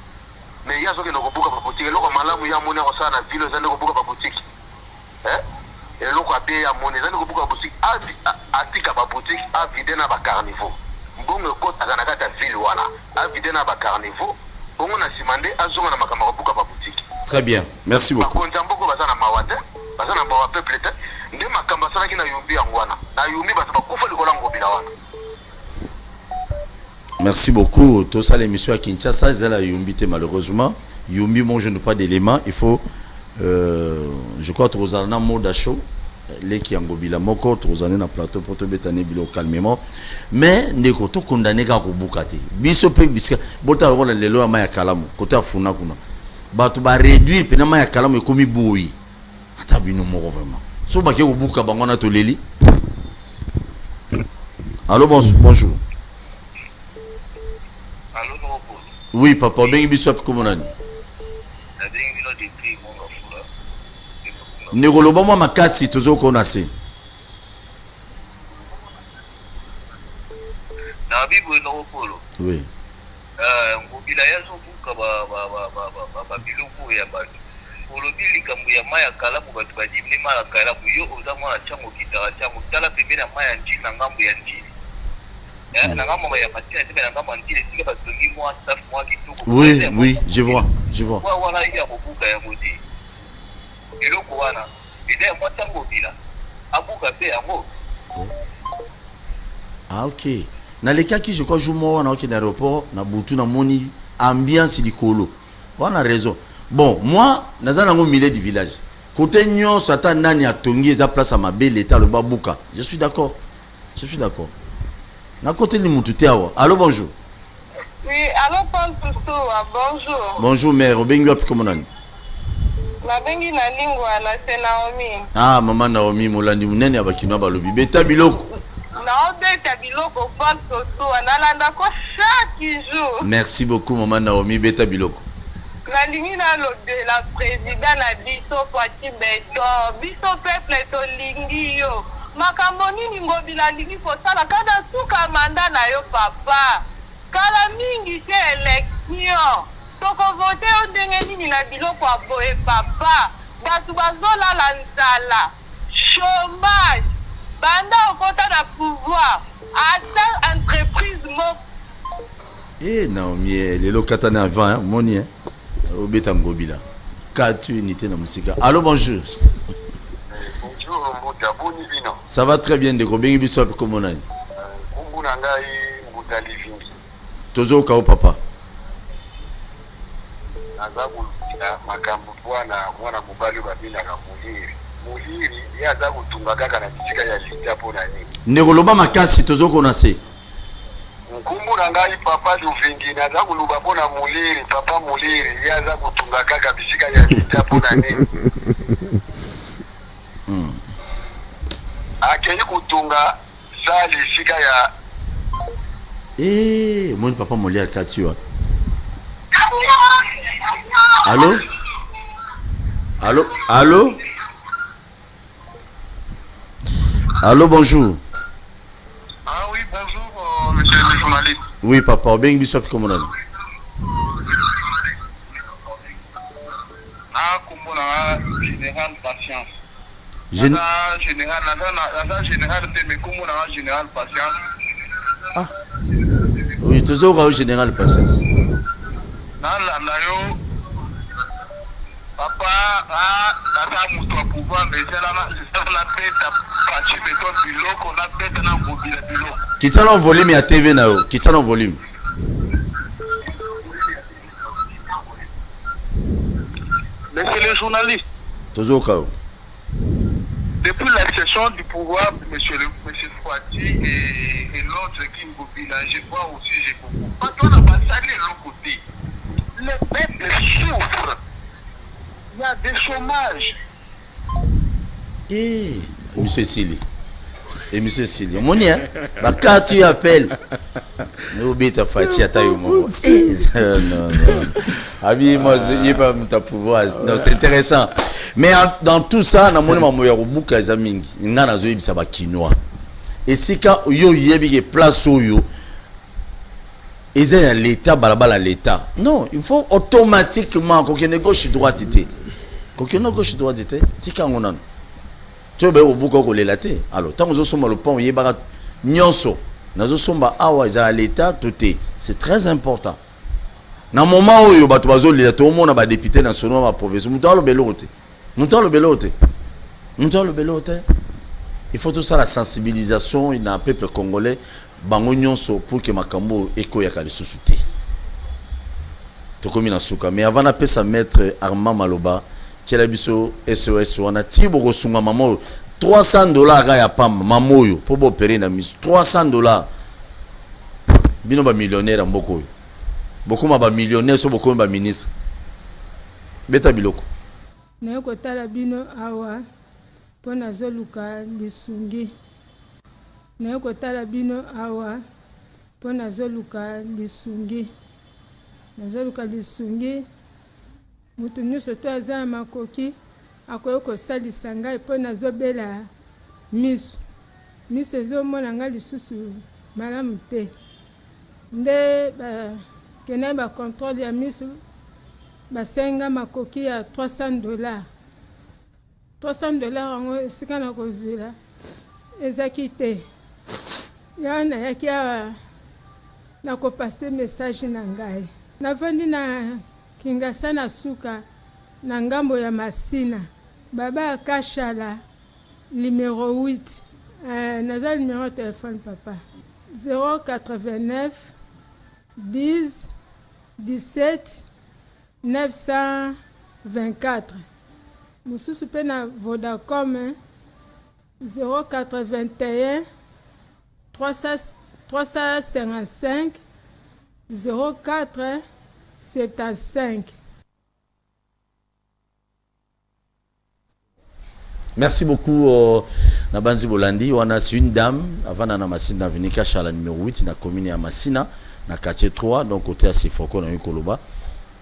Mais yazo ke lokobuka ba butiki loko malamu ya mona ko sana vilo zande kobuka ba butiki. Et loko abe ya mona zande kobuka ba butiki atika ba butiki avide na ba carnivore. Mbongo kota kana kata ville wana avide na ba carnivore. Bongo na simande azonga na makama kobuka ba butiki. Très bien, merci beaucoup. Konjamboko bazana mawate, bazana bawa peuple te. Nde makamba sana kina yumbi angwana. Na yumbi bazaba kufa likola Ngobila wana. Merci beaucoup. Tout ça l'émission à Kinshasa, c'est la Yumbi malheureusement. Yumbi mange pas d'éléments, il faut je crois Trozana Modacho les qui Ngobila moko Trozana na plateau pour te bétaner bilo calmement. Mais ndeko to condamné ka ko bukate. Biso pe biska bota rona lelo ya kalamu côté afuna kuna. Batu ba réduire penama ya kalamu ekomi boyi. Ata bino moko vraiment. So ba ke ko buka bango na to leli. Allô bonjour. Allô Noko. Oui papa bengi biso comment on a dit. Negoloba mwa makasi tozo kona se. Na bibo Noko. Oui. Ngobila yazo buka ba biloko ya batu. Olobi likambo ya maya kalamu batu badimne maya kalamu yo oza mwa chango kitara chango tala pembe na maya njini na ngambo ya njini. Na ngambo ya matina tebe na ngambo njini sika batongi mwa staff mwa kitoko. Oui, je vois. Kwa wana ya kobuka ya modi. Biloko wana ide mwa tango bila. Abuka pe yango. Ah OK. Na les cas qui je crois joue moi na aucun aéroport na butu na moni ambiance likolo. On a raison. Bon, moi nazana ngo milieu du village. Côté nyon sata nani atongi za place à ma belle état le babuka. Je suis d'accord. Na côté ni mututé awa. Allô bonjour. Oui, allô Paul Toussoua, bonjour. Bonjour mère, obengi wapi comment nani? Na bengi na lingwa na c'est Naomi. Ah maman Naomi molandi munene abakino balobi beta biloko. Na obeta biloko Paul Toussoua nalanda ko chaque jour. Merci beaucoup maman Naomi beta biloko. Na lingi na lo de la président na biso Fati Beto, biso peuple to lingi yo. Makambo nini Ngobila lingi ko sala kada suka manda na yo papa. Kala mingi te élection. Toko vote o ndenge nini na biloko aboye papa. Batu bazola la nzala. Chômage. Banda okota na pouvoir. Ata entreprise mo. Naomi, les locataires avant hein, moni hein. Obeta Ngobila. 4 unités na musika. Allô bonjour. Bonjour Mbuta boni bino. Ça va très bien de Bengi biso comment on a. Kumbuna ngai Mbuta livingi. Tozo ka papa. Nazabu na makambo bwana mwana mubali babina na muliri. Muliri yaza kutunga kaka na bisika ya lita pona nini. Nekoloba makasi tozoko na se. Nkumbula ngai papa Luvingi naza kuluba pona Muliri, papa Muliri yaza kutunga kaka bisika ya lita pona nini. Akenyi kutunga sali sika ya mon papa Molière Katua. Allô? Allô? Allô? Allô, bonjour. Ah oui, bonjour, monsieur le journaliste. Oui, papa, bien bisop comme on a. Ah, comme on a général patience. Général, mais comme on a général patience. Ah. Oui, toujours au général patience. Nayo papa tata mutu wa pouvoir mais c'est la tête pachi beto biloko na tête na ngobila biloko. Kitana volume ya TV na yo, kitana volume. Monsieur le journaliste. Toujours kao. Depuis l'accession du pouvoir, monsieur Fouati et l'autre qui ngobila, je vois aussi j'ai beaucoup. Parce qu'on a passé de l'autre côté. Le peuple souffre. Il y a des chômages. Monsieur Sili. Et monsieur Sili. On y est. Bah, quand tu appelles, nous bêta Fati à taille au moment. Non. Ami, moi, je n'ai pas mon pouvoir. Non, c'est intéressant. Mais dans tout ça, na moni mamoya rubuka za mingi. Ngana zo yebisa ba quinoa. Et si quand yo yebi place yo ils ont l'état balabala l'état. Non, il faut automatiquement qu'on ait gauche droite été. Qu'on ait gauche droite été. Tika ngonan. Tu veux au buka ko lelaté. Alors tant que sommes le pont yebara nyonso. Nazo somba awa za l'état tout est. C'est très important. Na moment où yo bato bazo lelaté tout le monde ba député national ma province. Muta lo belote. Il faut tout ça la sensibilisation dans le peuple congolais bango nyonso pour que makambo eko ya kali susute. To komi na suka mais avant d'appeler sa maître Armand Maloba, tiela biso SOS wana tibo ko sunga mamo $300 ya pamba mamoyo pour opérer na mis $300. Bino ba millionnaire mboko yo. Beaucoup ba millionnaire so beaucoup ba ministre. Beta biloko. Na kotala bino awa pona zoluka lisungi. Na kotala bino awa pona zoluka lisungi. Na zoluka lisungi mutu nyuso to azana makoki akoyo kosalisa ngai pona zobela misu. Misu ezomona ngai lisusu malamu te. Nde ba kena ba contrôle ya misu basenga makoki ya $300. $300 yango esika na kozwila ezaki te. Yana yaki awa na kopase message na ngai. Navandi na Kingasa na suka na ngambo ya Masina. Baba Kashala numéro 8. Naza numéro de téléphone papa. 089 10 17 924. Mususu pe na Vodacom 081 355 04 75. Merci beaucoup Nabanzi Bolandi. On a une dame avant na Masina Venika Chala numéro 8 na commune ya Masina na quartier 3 donc côté à Sifoko na Koloba.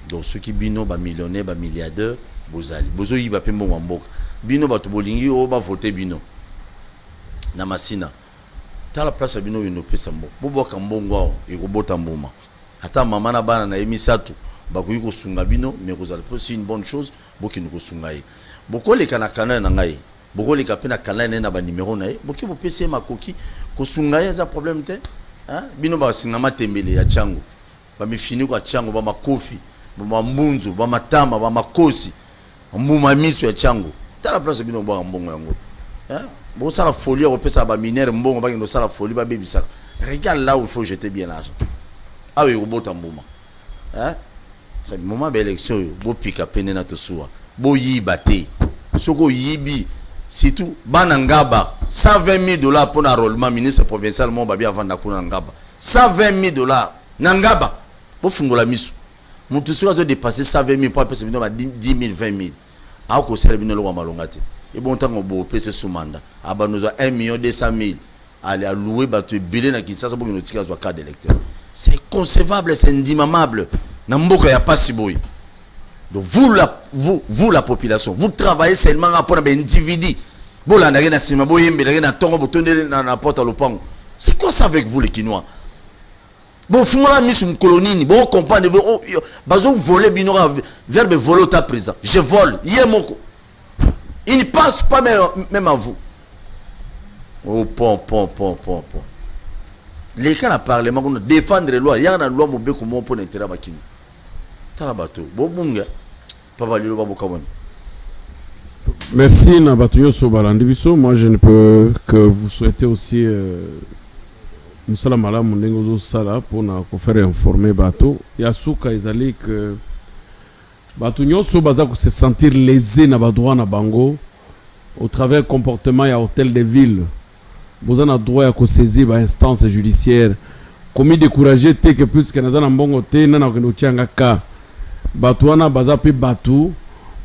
Donc ceux qui bino ba millionnaire ba milliardaire bozali bozo yiba pe mbongo mboka bino bato bolingi o ba voter bino na Masina ta la place bino bino pesa mbo boboka mbongo e robota mboma ata mama na bana na emisatu bakoyi ko sunga bino mais kozali c'est une bonne chose boki nous ko sunga yi boko le kana kana na ngai boko le kapena kana na ba numéro na yi boki bo pesa makoki ko sunga yi za problème te hein bino ba singa matembele ya chango ba mifini kwa chango ba makofi ba mbunzu ba matama ba makosi mbuma miso ya chango ta la place bino ba mbongo yango hein bon ça la folie on peut ça ba mineur mbongo ba ngi ça la folie ba bebisa regarde là où il faut jeter bien l'argent ah oui robota mbuma hein moment ba élection bo pika pene na to suwa bo yiba te soko yibi C'est tout. Banangaba, 120 000 dollars pour l'enrôlement ministre provincial, mon babi avant d'akuna Ngaba. 120 000 dollars. Nangaba, pour fungola misu. Mon tout soit de dépasser 120 000 pour passer 10 000, 20 000. A ko sele bino lo malongati. Et bon temps on bo pese sous mandat. Aba nous a 1 200 000. Aller à louer bateau bilé na Kinshasa pour nous tirer soit carte d'électeur. C'est inconcevable, c'est indimable. Namboka ya pas si boy. Donc vous la population, vous travaillez seulement pour un individu. Vous la n'avez pas si vous avez un tongo, vous tournez dans la porte à l'opang. C'est quoi ça avec vous les Kinois? Bon, vous avez mis une colonie, vous comprenez, vous volez verbe voler au présent. Je vole, il ne passe pas même à vous. Oh, pom. Les cas de parlement, défendre les lois, il y a une loi pour l'intérêt de Kino. Merci Nabatuyo Sobalandibiso. Moi je ne peux que vous souhaiter aussi Moussala Malam Mundengozo Sala pour nous faire informer Bato. Yasuka Izali que Batunyo Sobaza se sentir lésé na badroit na bango au travers comportement ya hôtel de ville. Vous avez droit à saisir instance judiciaire. Commis découragé que plus que na mbongo te na na kenotianga ka. Batouana bazape batou,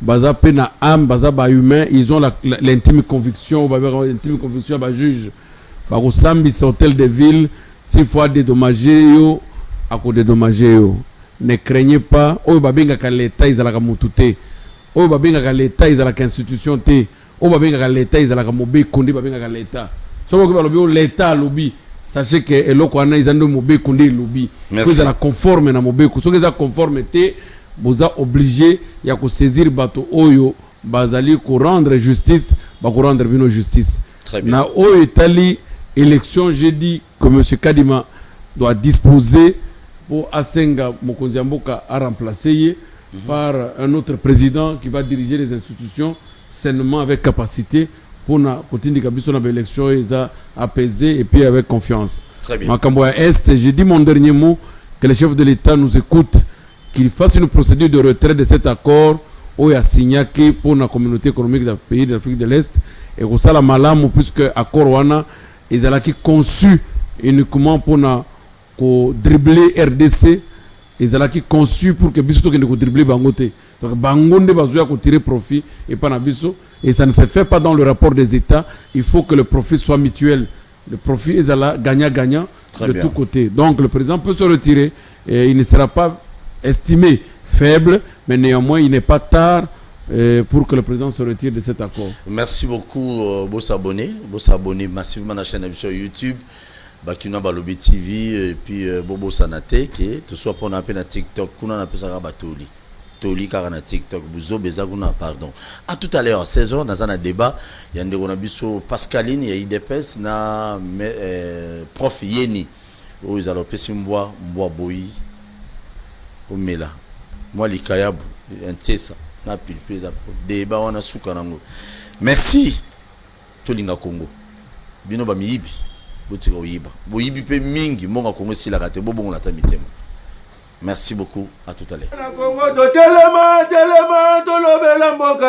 bazape na âme, bazaba humain, ils ont l'intime conviction, l'intime conviction ba juge. Ba ko sambi ce hôtel de ville, s'il faut dédommager yo, à ko dédommager yo. Ne craignez pas, o babenga ka l'état izalaka mutute. O babenga ka l'état izalaka institution te. O babenga ka l'état izalaka mobe kondi babenga ka l'état. Somo ko balobi l'état lobby. Sachez que eloko ana izando mobe kondi lobby. Ko izala conforme na mobe ko. So que ça conformité vous êtes obligé de saisir bateau oyo bazali ko rendre justice ba ko rendre bino justice na oyo Italie élection jeudi que monsieur Kadima doit disposer pour Asenga Mokonzi Mboka à remplacer par un autre président qui va diriger les institutions sainement avec capacité pour na continuer kabiso na élection apaisée et puis avec confiance. Très bien. Makambo Est, j'ai dit mon dernier mot que le chef de l'État nous écoute, qu'il fasse une procédure de retrait de cet accord où il a signé pour la communauté économique du pays de l'Afrique de l'Est et que ça la malam puisque accord wana ils ont conçu uniquement pour dribbler RDC, ils ont conçu pour que biso que ne dribbler bangote donc bangonde bazoya ko tirer profit et pas na biso et ça ne se fait pas dans le rapport des États. Il faut que le profit soit mutuel, le profit est gagnant-gagnant de tous côtés. Donc le président peut se retirer et il ne sera pas estimé faible, mais néanmoins il n'est pas tard pour que le président se retire de cet accord. Merci beaucoup, vos abonnés massivement à la chaîne sur YouTube, Bakina Balobi TV, et puis Bobo Sanate, qui tout soit pour appeler na TikTok, qu'on appelle ça Rabatoli. Toli car na TikTok, Bouzo Bezaguna, pardon. À tout à l'heure, à 16h, dans un débat, il y a un biso Pascaline, il y a IDPS, na prof Yeni, où ils allaient passer Mboa Boyi. Omela moi likayabu ntesa na pilpeza débat wana suka nango. Merci tolinga Congo bino ba miyibi botika oyiba boyibi pe mingi monga Congo sila kate bobongo na tamitema. Merci beaucoup, à tout à l'heure. Na Congo to telema to lobela mboka